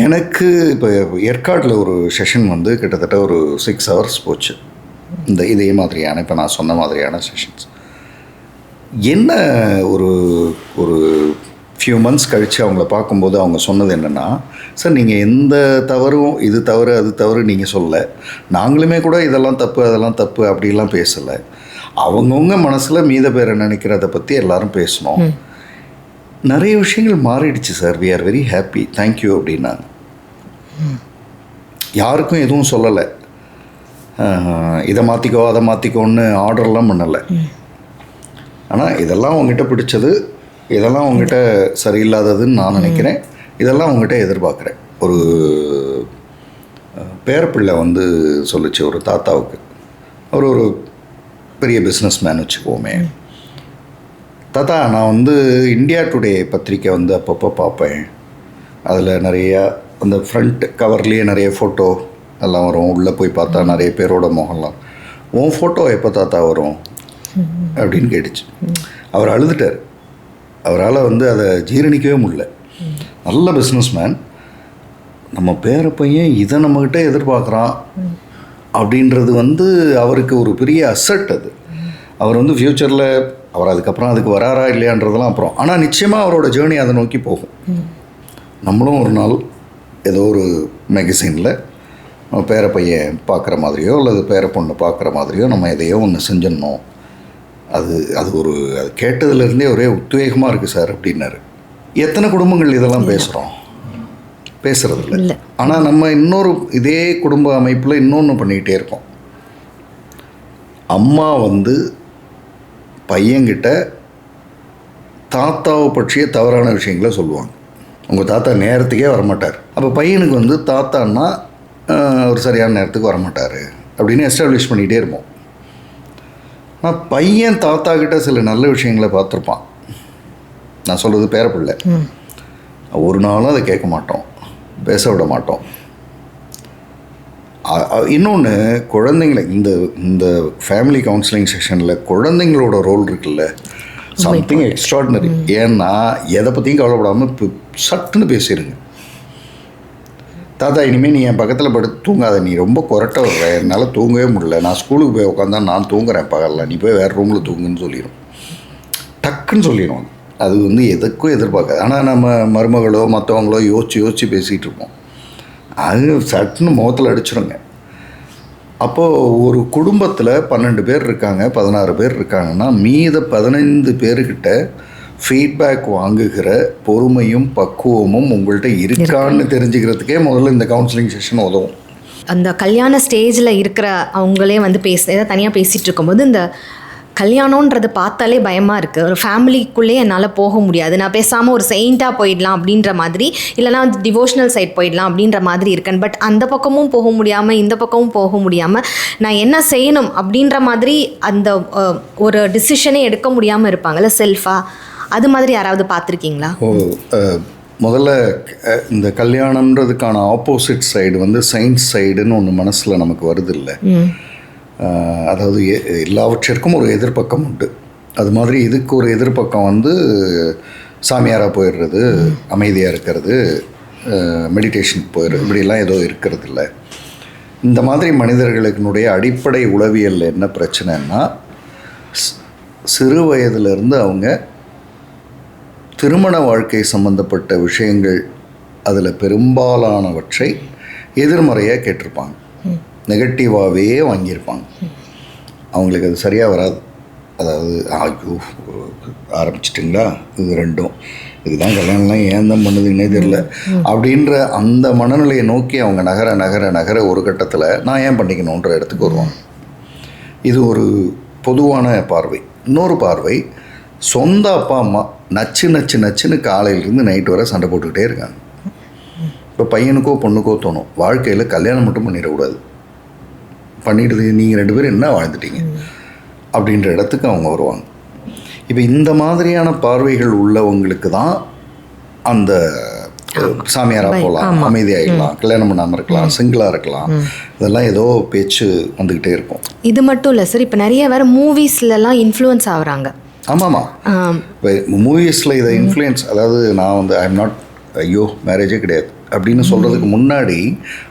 எனக்கு இப்போ ஏற்காட்டில் ஒரு செஷன் வந்து கிட்டத்தட்ட ஒரு 6 hours போச்சு. இதே மாதிரியான இப்போ நான் சொன்ன மாதிரியான செஷன்ஸ். என்ன ஒரு ஃபியூ மந்த்ஸ் கழித்து அவங்கள பார்க்கும்போது அவங்க சொன்னது என்னென்னா, சார் நீங்கள் எந்த தவறும் இது தவறு அது தவறு நீங்கள் சொல்ல, நாங்களுமே கூட இதெல்லாம் தப்பு அதெல்லாம் தப்பு அப்படிலாம் பேசலை. அவங்கவுங்க மனசில் மீத பேரை நினைக்கிறத பற்றி எல்லாரும் பேசணும். நிறைய விஷயங்கள் மாறிடுச்சு sir, we are very happy, thank you அப்படின்னாங்க. யாருக்கும் எதுவும் சொல்லலை, இதை மாற்றிக்கோ அதை மாற்றிக்கோன்னு ஆர்டர்லாம் பண்ணலை. ஆனால் இதெல்லாம் உங்ககிட்ட பிடிச்சது, இதெல்லாம் உங்ககிட்ட சரியில்லாததுன்னு நான் நினைக்கிறேன், இதெல்லாம் உங்ககிட்ட எதிர்பார்க்குறேன். ஒரு பேரப்பிள்ளை வந்து சொல்லிச்சு ஒரு தாத்தாவுக்கு, அவர் ஒரு பெரிய பிஸ்னஸ் மேன் வச்சுக்குவோமே, தாத்தா நான் வந்து இந்தியா டுடே பத்திரிக்கை வந்து அப்பப்போ பார்ப்பேன், அதில் நிறையா அந்த ஃப்ரண்ட் கவர்லேயே நிறைய ஃபோட்டோ எல்லாம் வரும், உள்ளே போய் பார்த்தா நிறைய பேரோட முகம்லாம், உன் ஃபோட்டோ எப்போ தாத்தா வரும் அப்படின்னு கேட்டுச்சு. அவர் அழுதுட்டார். அவரால் வந்து அதை ஜீரணிக்கவே முடியல. நல்ல பிஸ்னஸ் மேன், நம்ம பேர பையன் இதை நம்மக்கிட்ட எதிர்பார்க்குறான் அப்படின்றது வந்து அவருக்கு ஒரு பெரிய அசட். அது அவர் வந்து ஃப்யூச்சரில் அவர் அதுக்கப்புறம் அதுக்கு வராரா இல்லையான்றதெல்லாம் அப்புறம், ஆனால் நிச்சயமாக அவரோட ஜேர்னி அதை நோக்கி போகும். நம்மளும் ஒரு நாள் ஏதோ ஒரு மேகசினில் நம்ம பேர பையன் பார்க்குற மாதிரியோ அல்லது பேர பொண்ணு பார்க்குற மாதிரியோ நம்ம எதையோ ஒன்று செஞ்சிடணும். அது அது கேட்டதுலேருந்தே ஒரே உத்வேகமாக இருக்குது சார் அப்படின்னாரு. எத்தனை குடும்பங்கள் இதெல்லாம் பேசுகிறது இல்லை. ஆனால் நம்ம இன்னொரு இதே குடும்ப அமைப்பில் இன்னொன்று பண்ணிக்கிட்டே இருக்கோம். அம்மா வந்து பையன்கிட்ட தாத்தாவை பற்றிய தவறான விஷயங்களை சொல்லுவாங்க. உங்கள் தாத்தா நேரத்துக்கே வரமாட்டார், அப்போ பையனுக்கு வந்து தாத்தான்னா ஒரு சரியான நேரத்துக்கு வரமாட்டார் அப்படின்னு எஸ்டாப்ளிஷ் பண்ணிகிட்டே இருப்போம். ஆனால் பையன் தாத்தா கிட்ட சில நல்ல விஷயங்களை பார்த்துருப்பான். நான் சொல்கிறது பேரப்பிள்ளை, ஒரு நாளும் அதை கேட்க மாட்டோம், பேச விட மாட்டோம். இன்னொன்று, குழந்தைங்களை இந்த ஃபேமிலி கவுன்சிலிங் செஷனில் குழந்தைங்களோட ரோல் இருக்குல்ல, சம்திங் எக்ஸ்ட்ராடினரி. ஏன்னா எதை பற்றியும் கவலைப்படாமல் சட்டுன்னு பேசிடுங்க. தாத்தா இனிமேல் நீ என் பக்கத்தில் படுத்து தூங்காத, நீ ரொம்ப கொரட்ட வர்ற, என்னால் தூங்கவே முடியல, நான் ஸ்கூலுக்கு போய் உட்காந்தா நான் தூங்குறேன் பகலில், நீ போய் வேறு ரூமில் தூங்குன்னு சொல்லிடும். டக்குன்னு சொல்லிடுவோம். அது வந்து எதுக்கும் எதிர்பார்க்காது. ஆனால் நம்ம மருமகளோ மற்றவங்களோ யோசித்து பேசிகிட்டு இருப்போம், அது சட்டுன்னு முகத்தில் அடிச்சிடுங்க. அப்போது ஒரு குடும்பத்தில் 12 பேர் இருக்காங்க, 16 பேர் இருக்காங்கன்னா மீத 15 பேர்கிட்ட ஃபீட்பேக் வாங்குகிற பொறுமையும் பக்குவமும் உங்கள்கிட்ட இருக்கான்னு தெரிஞ்சுக்கிறதுக்கே முதல்ல இந்த கவுன்சிலிங் செஷன் உதவும். அந்த கல்யாண ஸ்டேஜில் இருக்கிற அவங்களே வந்து ஏதாவது தனியாக பேசிகிட்டு இருக்கும்போது இந்த கல்யாணன்றது பார்த்தாலே பயமாக இருக்குது. ஒரு ஃபேமிலிக்குள்ளே என்னால் போக முடியாது, நான் பேசாமல் ஒரு செயின்ட்டாக போயிடலாம் அப்படின்ற மாதிரி, இல்லைனா வந்து டிவோஷனல் சைட் போயிடலாம் அப்படின்ற மாதிரி இருக்கேன். பட் அந்த பக்கமும் போக முடியாமல் இந்த பக்கமும் போக முடியாமல் நான் என்ன செய்யணும் அப்படின்ற மாதிரி அந்த ஒரு டிசிஷனே எடுக்க முடியாமல் இருப்பாங்கள்ல செல்ஃபாக, அது மாதிரி யாராவது பார்த்துருக்கீங்களா? முதல்ல இந்த கல்யாணம்ன்றதுக்கான ஆப்போசிட் சைடு வந்து சயின்ஸ் சைடுன்னு ஒன்று மனசில் நமக்கு வருது இல்லை. அதாவது எல்லாவற்றிற்கும் ஒரு எதிர்பக்கம் உண்டு. அது மாதிரி இதுக்கு ஒரு எதிர்பக்கம் வந்து சாமியாராக போயிடுறது, அமைதியாக இருக்கிறது, மெடிடேஷனுக்கு போயிடுறது, இப்படிலாம் ஏதோ இருக்கிறது இல்லை. இந்த மாதிரி மனிதர்களுக்குனுடைய அடிப்படை உளவியல் என்ன பிரச்சனைன்னா, சிறு வயதிலிருந்து அவங்க திருமண வாழ்க்கை சம்பந்தப்பட்ட விஷயங்கள் அதில் பெரும்பாலானவற்றை எதிர்மறையாக கேட்டிருப்பாங்க, நெகட்டிவாகவே வாங்கியிருப்பாங்க. அவங்களுக்கு அது சரியாக வராது. அதாவது ஐயோ ஆரம்பிச்சிட்டிங்களா, இது ரெண்டும் இதுதான் கல்யாணம்லாம் ஏன் தான் பண்ணுதுன்னே தெரியல அப்படின்ற அந்த மனநிலையை நோக்கி அவங்க நகர நகர நகர ஒரு கட்டத்தில் நான் ஏன் பண்ணிக்கணுன்ற இடத்துக்கு வருவாங்க. இது ஒரு பொதுவான பார்வை. இன்னொரு பார்வை, சொந்த அப்பா அம்மா நச்சுன்னு காலையிலேருந்து நைட்டு வரை சண்டை போட்டுக்கிட்டே இருக்காங்க. இப்போ பையனுக்கோ பொண்ணுக்கோ தோணும் வாழ்க்கையில் கல்யாணம் மட்டும் பண்ணிடக்கூடாது, பண்ணிட்டு நீங்கள் 2 பேரும் என்ன வாழ்ந்துட்டீங்க அப்படின்ற இடத்துக்கு அவங்க வருவாங்க. இப்போ இந்த மாதிரியான பார்வைகள் உள்ளவங்களுக்கு தான் அந்த சாமியாராக போகலாம், அமைதியாகிடலாம், கல்யாணம் பண்ணாமல் இருக்கலாம், சிங்கிளாக இருக்கலாம், இதெல்லாம் ஏதோ பேச்சு வந்துக்கிட்டே இருக்கும். இது மட்டும் இல்லை சார், இப்போ நிறைய வேறு மூவிஸ்லலாம் இன்ஃப்ளூயன்ஸ் ஆகுறாங்க. ஆமாம்மா, இப்போ மூவிஸில் இதை இன்ஃப்ளூயன்ஸ், அதாவது நான் வந்து ஐ எம் நாட் ஐயோ மேரேஜே கிடையாது அப்படின்னு சொல்கிறதுக்கு முன்னாடி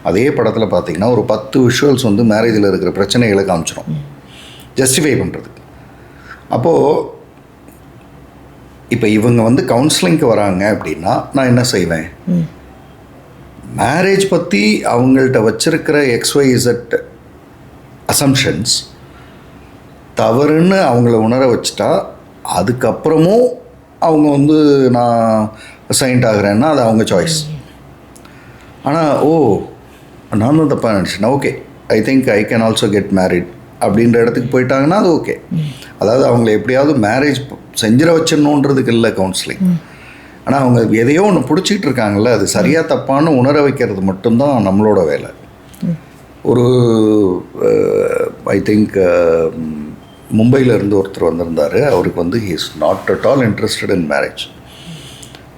அதே படத்தில் பார்த்தீங்கன்னா ஒரு 10 விஷுவல்ஸ் வந்து மேரேஜில் இருக்கிற பிரச்சனைகளை காமிச்சிடும் ஜஸ்டிஃபை பண்ணுறது. அப்போது இப்போ இவங்க வந்து கவுன்சிலிங்க்கு வராங்க அப்படின்னா நான் என்ன செய்வேன், மேரேஜ் பற்றி அவங்கள்ட்ட வச்சிருக்கிற XYZ அசம்ஷன்ஸ் தவறுன்னு அவங்கள உணர வச்சுட்டா அதுக்கப்புறமும் அவங்க வந்து நான் சைன்ட் ஆகிறேன்னா அது அவங்க சாய்ஸ். ஆனால் நான் தான் தப்பாக நினச்சேன், okay I think I can also get married அப்படின்ற இடத்துக்கு போயிட்டாங்கன்னா அது ஓகே. அதாவது அவங்கள எப்படியாவது மேரேஜ் செஞ்சிட வச்சிடணுன்றதுக்கு இல்லை கவுன்சிலிங். ஆனால் அவங்க எதையோ ஒன்று பிடிச்சிக்கிட்டு இருக்காங்கல்ல, அது சரியாக தப்பான்னு உணர வைக்கிறது மட்டும்தான் நம்மளோட வேலை. ஒரு ஐ திங்க் மும்பையில் இருந்து ஒருத்தர் வந்திருந்தார். அவருக்கு வந்து he is not at all interested in marriage.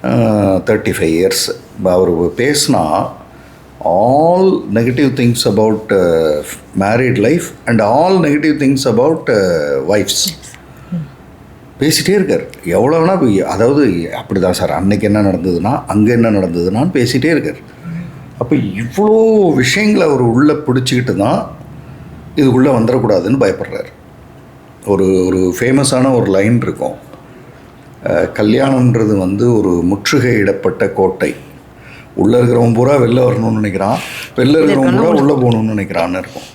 35 years. அவர் பேசினா all negative things about married life and all negative things about wife's பேசிகிட்டே இருக்கார். எவ்வளோனா அதாவது அப்படி தான் சார், அன்னைக்கு என்ன நடந்ததுன்னா அங்கே என்ன நடந்ததுன்னான்னு பேசிகிட்டே இருக்கார். அப்போ இவ்வளோ விஷயங்களை அவர் உள்ளே பிடிச்சிக்கிட்டு தான் இதுக்குள்ளே வந்துடக்கூடாதுன்னு பயப்படுறார். ஒரு ஃபேமஸான ஒரு லைன் இருக்கும், கல்யாணன்றது வந்து ஒரு முற்றுகையிடப்பட்ட கோட்டை, உள்ளே இருக்கிறவன் பூரா வெளில வரணும்னு நினைக்கிறான், வெளில இருக்கிறவன் பூரா உள்ளே போகணும்னு நினைக்கிறான்னு இருக்கும்.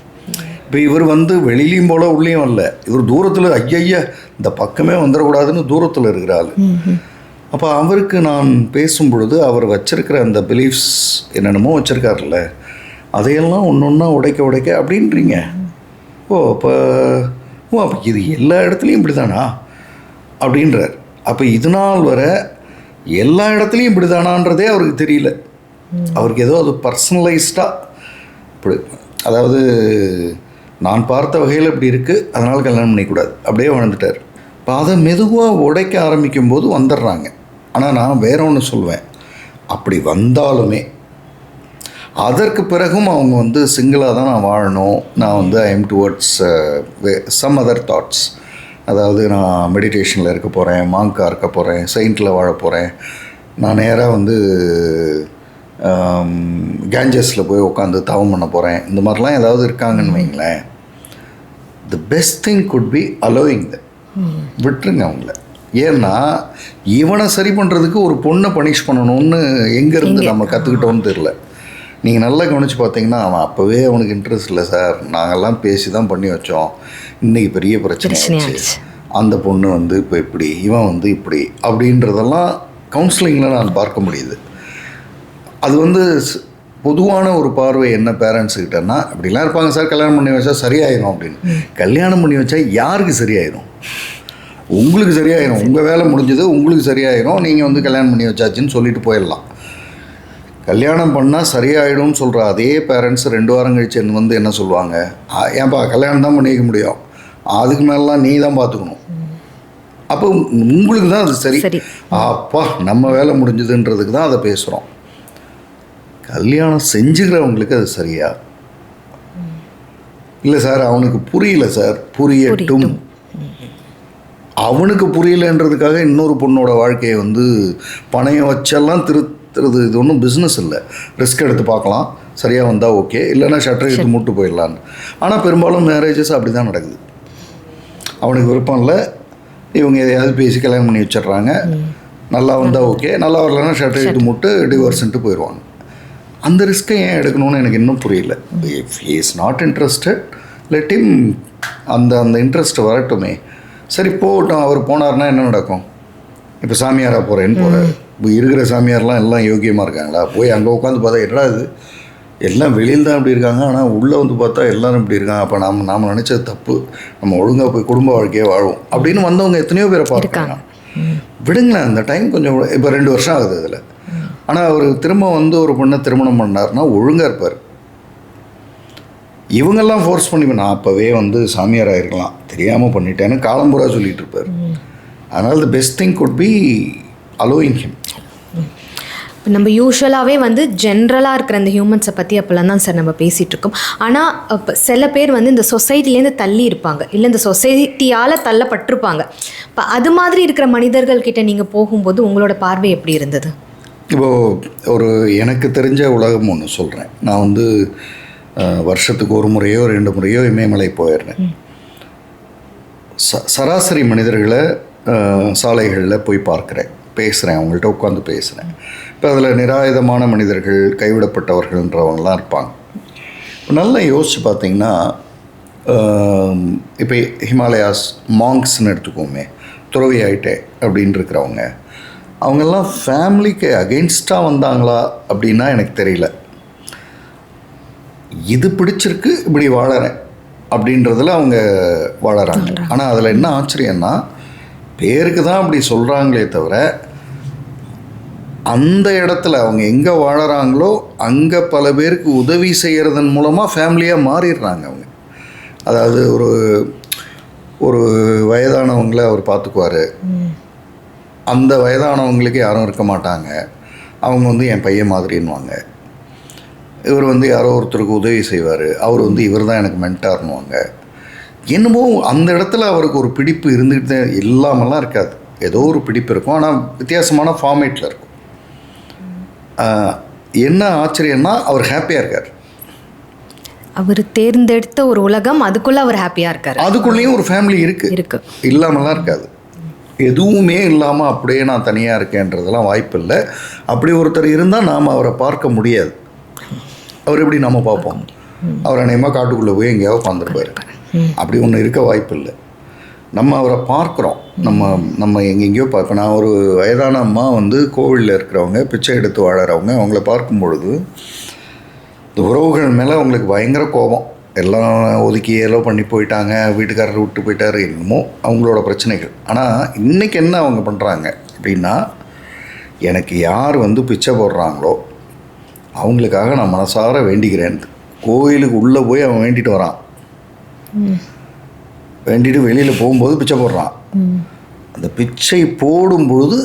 இப்போ இவர் வந்து வெளியிலையும் போல உள்ளேயும் வரல, இவர் தூரத்தில் ஐயா இந்த பக்கமே வந்துடக்கூடாதுன்னு தூரத்தில் இருக்கிறாள். அப்போ அவருக்கு நான் பேசும் பொழுது அவர் வச்சிருக்கிற அந்த பிலீஃப்ஸ் என்னென்னமோ வச்சுருக்காருல்ல, அதையெல்லாம் ஒன்று ஒன்றா உடைக்க அப்படின்றீங்க. அப்போ இது எல்லா இடத்துலையும் இப்படி தானா அப்படின்றார். அப்போ இது நாள் வர எல்லா இடத்துலையும் இப்படி தானான்றதே அவருக்கு தெரியல. அவருக்கு ஏதோ அது பர்சனலைஸ்டாக இப்படி, அதாவது நான் பார்த்த வகையில் இப்படி இருக்குது அதனால் கல்யாணம் பண்ணிக்கூடாது அப்படியே வாழ்ந்துட்டார். இப்போ அதை மெதுவாக உடைக்க ஆரம்பிக்கும் போது வந்துடுறாங்க. ஆனால் நான் வேற ஒன்று சொல்வேன், அப்படி வந்தாலுமே அதற்கு பிறகும் அவங்க வந்து சிங்கிளாக தான் நான் வாழணும், நான் வந்து I am towards some other thoughts, அதாவது நான் மெடிடேஷனில் இருக்க போகிறேன், மாங்காக இருக்க போகிறேன், செயின்ட்டில் வாழ போகிறேன், நான் நேராக வந்து கேஞ்சஸில் போய் உட்காந்து தவம் பண்ண போகிறேன், இந்த மாதிரிலாம் ஏதாவது இருக்காங்கன்னு வைங்களேன், the best thing could be allowing the, விட்டுருங்க அவங்கள. ஏன்னா இவனை சரி பண்ணுறதுக்கு ஒரு பொண்ணை பனிஷ் பண்ணணும்னு எங்கேருந்து நம்ம கற்றுக்கிட்டோன்னு தெரில. நீங்கள் நல்லா கவனித்து பார்த்தீங்கன்னா அவன் அப்போவே அவனுக்கு இன்ட்ரெஸ்ட் இல்லை சார், நாங்கள்லாம் பேசி தான் பண்ணி வச்சோம், இன்றைக்கி பெரிய பிரச்சனை ஆச்சு, அந்த பொண்ணு வந்து இப்போ இப்படி, இவன் வந்து இப்படி அப்படின்றதெல்லாம் கவுன்சிலிங்கில் நான் பார்க்க முடியுது. அது வந்து பொதுவான ஒரு பார்வை என்ன பேரண்ட்ஸுக்கிட்டன்னா, அப்படிலாம் இருப்பாங்க சார், கல்யாணம் பண்ணி வச்சா சரியாயிடும் அப்படின்னு. கல்யாணம் பண்ணி வச்சா யாருக்கு சரியாயிடும்? உங்களுக்கு சரியாயிடும், உங்கள் வேலை முடிஞ்சது, உங்களுக்கு சரியாயிடும், நீங்கள் வந்து கல்யாணம் பண்ணி வச்சாச்சுன்னு சொல்லிட்டு போயிடலாம். கல்யாணம் பண்ணால் சரியாயிடும்னு சொல்கிற அதே பேரண்ட்ஸ் 2 வாரம் கழிச்சு வந்து என்ன சொல்லுவாங்க, ஏன்பா கல்யாணம் தான் பண்ணிக்க முடியும், அதுக்கு மேலாம் நீ தான் பார்த்துக்கணும். அப்போ உங்களுக்கு தான் அது சரி, அப்பா நம்ம வேலை முடிஞ்சதுன்றதுக்கு தான் அதை பேசுகிறோம். கல்யாணம் செஞ்சுக்கிறவங்களுக்கு அது சரியா? இல்லை சார் அவனுக்கு புரியல சார், புரியட்டும். அவனுக்கு புரியலன்றதுக்காக இன்னொரு பொண்ணோட வாழ்க்கையை வந்து பணையம் வச்செல்லாம் திருத்துறது இது ஒன்றும் பிஸ்னஸ் இல்லை. ரிஸ்க் எடுத்து பார்க்கலாம், சரியாக வந்தால் ஓகே, இல்லைன்னா ஷட்டரை எடுத்து மூட்டு போயிடலான்னு. ஆனால் பெரும்பாலும் மேரேஜஸ் அப்படி தான் நடக்குது. அவனுக்கு விருப்பம் இல்லை, இவங்க எதையாவது பேசி கல்யாணம் பண்ணி வச்சிடுறாங்க, நல்லா வந்தால் ஓகே, நல்லா வரலன்னா ஷட்டரை எடுத்து மூட்டு டிவோர்ஸ்ன்ட்டு போயிடுவாங்க. அந்த ரிஸ்க்கை ஏன் எடுக்கணும்னு எனக்கு இன்னும் புரியல. If he is not interested let him, அந்த இன்ட்ரெஸ்ட் வரட்டுமே. சரி போகட்டும், அவர் போனார்னா என்ன நடக்கும்? இப்போ சாமியாராக போகிறேன்னு போகிறார், இப்போ இருக்கிற சாமியார்லாம் எல்லாம் யோக்கியமாக இருக்காங்களா? போய் அங்கே உட்காந்து பார்த்தா என்னடா இது, எல்லாம் வெளியில் தான் இப்படி இருக்காங்க, ஆனால் உள்ளே வந்து பார்த்தா எல்லோரும் இப்படி இருக்காங்க, அப்போ நாம் நினச்சது தப்பு, நம்ம ஒழுங்காக போய் குடும்ப வாழ்க்கையே வாழும் அப்படின்னு வந்தவங்க எத்தனையோ பேரை பார்க்குறாங்க. விடுங்களேன், அந்த டைம் கொஞ்சம், இப்போ 2 வருஷம் ஆகுது, அதில் ஆனால் அவர் திரும்ப வந்து ஒரு பொண்ணை திருமணம் பண்ணார்னா ஒழுங்காக இருப்பார். இவங்கெல்லாம் ஃபோர்ஸ் பண்ணி நான் அப்போவே வந்து சாமியார் ஆகிருக்கலாம், தெரியாமல் பண்ணிட்டேன்னு காலம்புறா சொல்லிகிட்டு இருப்பார். அதனால் the best thing could B allowing him. இப்போ நம்ம யூஸ்வலாகவே வந்து ஜென்ரலாக இருக்கிற அந்த ஹியூமன்ஸை பற்றி அப்போல்லாம் தான் சார் நம்ம பேசிகிட்டு இருக்கோம். ஆனால் இப்போ சில பேர் வந்து இந்த சொசைட்டிலேருந்து தள்ளி இருப்பாங்க, இல்லை இந்த சொசைட்டியால் தள்ளப்பட்டிருப்பாங்க. இப்போ அது மாதிரி இருக்கிற மனிதர்கள்கிட்ட நீங்கள் போகும்போது உங்களோட பார்வை எப்படி இருந்தது? இப்போது ஒரு எனக்கு தெரிஞ்ச உலகம் ஒன்று சொல்கிறேன். நான் வந்து வருஷத்துக்கு ஒரு முறையோ 2 முறையோ இமயமலை போயிடுறேன். சராசரி மனிதர்களை சாலைகளில் போய் பார்க்குறேன், பேசுகிறேன், அவங்கள்ட்ட உட்காந்து பேசுகிறேன். இப்போ அதில் நிராயுதமான மனிதர்கள், கைவிடப்பட்டவர்கள்ன்றவங்களாம் இருப்பாங்க. நல்லா யோசித்து பார்த்திங்கன்னா, இப்போ ஹிமாலயாஸ் மாங்க்ஸ்ன்னு எடுத்துக்கோமே, துறவி ஆகிட்டே அப்படின்னு இருக்கிறவங்க, அவங்கெல்லாம் ஃபேமிலிக்கு அகெயின்ஸ்டாக வந்தாங்களா அப்படின்னா எனக்கு தெரியல. இது பிடிச்சிருக்கு, இப்படி வாழறேன் அப்படின்றதில் அவங்க வாழறாங்க. ஆனால் அதில் என்ன ஆச்சரியன்னா, பேருக்கு தான் அப்படி சொல்கிறாங்களே தவிர அந்த இடத்துல அவங்க எங்கே வாழறாங்களோ அங்கே பல பேருக்கு உதவி செய்கிறதன் மூலமாக ஃபேமிலியாக மாறிடுறாங்க அவங்க. அதாவது ஒரு வயதானவங்களை அவர் பார்த்துக்குவார், அந்த வயதானவங்களுக்கு யாரும் இருக்க மாட்டாங்க, அவங்க வந்து என் பையன் மாதிரின்னுவாங்க. இவர் வந்து யாரோ ஒருத்தருக்கு உதவி செய்வார், அவர் வந்து இவர் தான் எனக்கு மென்டார்னுவாங்க. என்னமோ அந்த இடத்துல அவருக்கு ஒரு பிடிப்பு இருந்துக்கிட்டு இல்லாமலாம் இருக்காது, ஏதோ ஒரு பிடிப்பு இருக்கும், ஆனால் வித்தியாசமான ஃபார்மேட்டில் இருக்கும். என்ன ஆச்சரியம்னா அவர் ஹாப்பியாக இருக்கார். அவர் தேர்ந்தெடுத்த ஒரு உலகம், அதுக்குள்ளே அவர் ஹாப்பியாக இருக்கார். அதுக்குள்ளேயும் ஒரு ஃபேமிலி இருக்குது, இல்லாமலாம் இருக்காது. எதுவுமே இல்லாமல் அப்படியே நான் தனியாக இருக்கேன்றதெல்லாம் வாய்ப்பு இல்லை. அப்படி ஒருத்தர் இருந்தால் நாம் அவரை பார்க்க முடியாது. அவர் எப்படி நம்ம பார்ப்போம்? அவர் அநேகமாக காட்டுக்குள்ளே போய் எங்கேயாவது உட்காந்துருப்பார். அப்படி ஒன்று இருக்க வாய்ப்பு இல்லை. நம்ம அவரை பார்க்குறோம், நம்ம எங்கெங்கேயோ பார்ப்போம். நான் ஒரு வயதான அம்மா வந்து கோவிலில் இருக்கிறவங்க, பிச்சை எடுத்து வாழறவங்க, அவங்கள பார்க்கும் பொழுது இந்த உறவுகள் மேலே அவங்களுக்கு பயங்கர கோபம். எல்லாம் ஒதுக்கி ஏதோ பண்ணி போயிட்டாங்க, வீட்டுக்காரர் விட்டு போயிட்டார், என்னமோ அவங்களோட பிரச்சனைகள். ஆனால் இன்றைக்கி என்ன அவங்க பண்ணுறாங்க அப்படின்னா, எனக்கு யார் வந்து பிச்சை போடுறாங்களோ அவங்களுக்காக நான் மனசார வேண்டிக்கிறேன். கோயிலுக்கு உள்ளே போய் அவன் வேண்டிட்டு வரான், வேண்டிட்டு வெளியில் போகும்போது பிச்சை போடுறான். அந்த பிச்சை போடும் பொழுது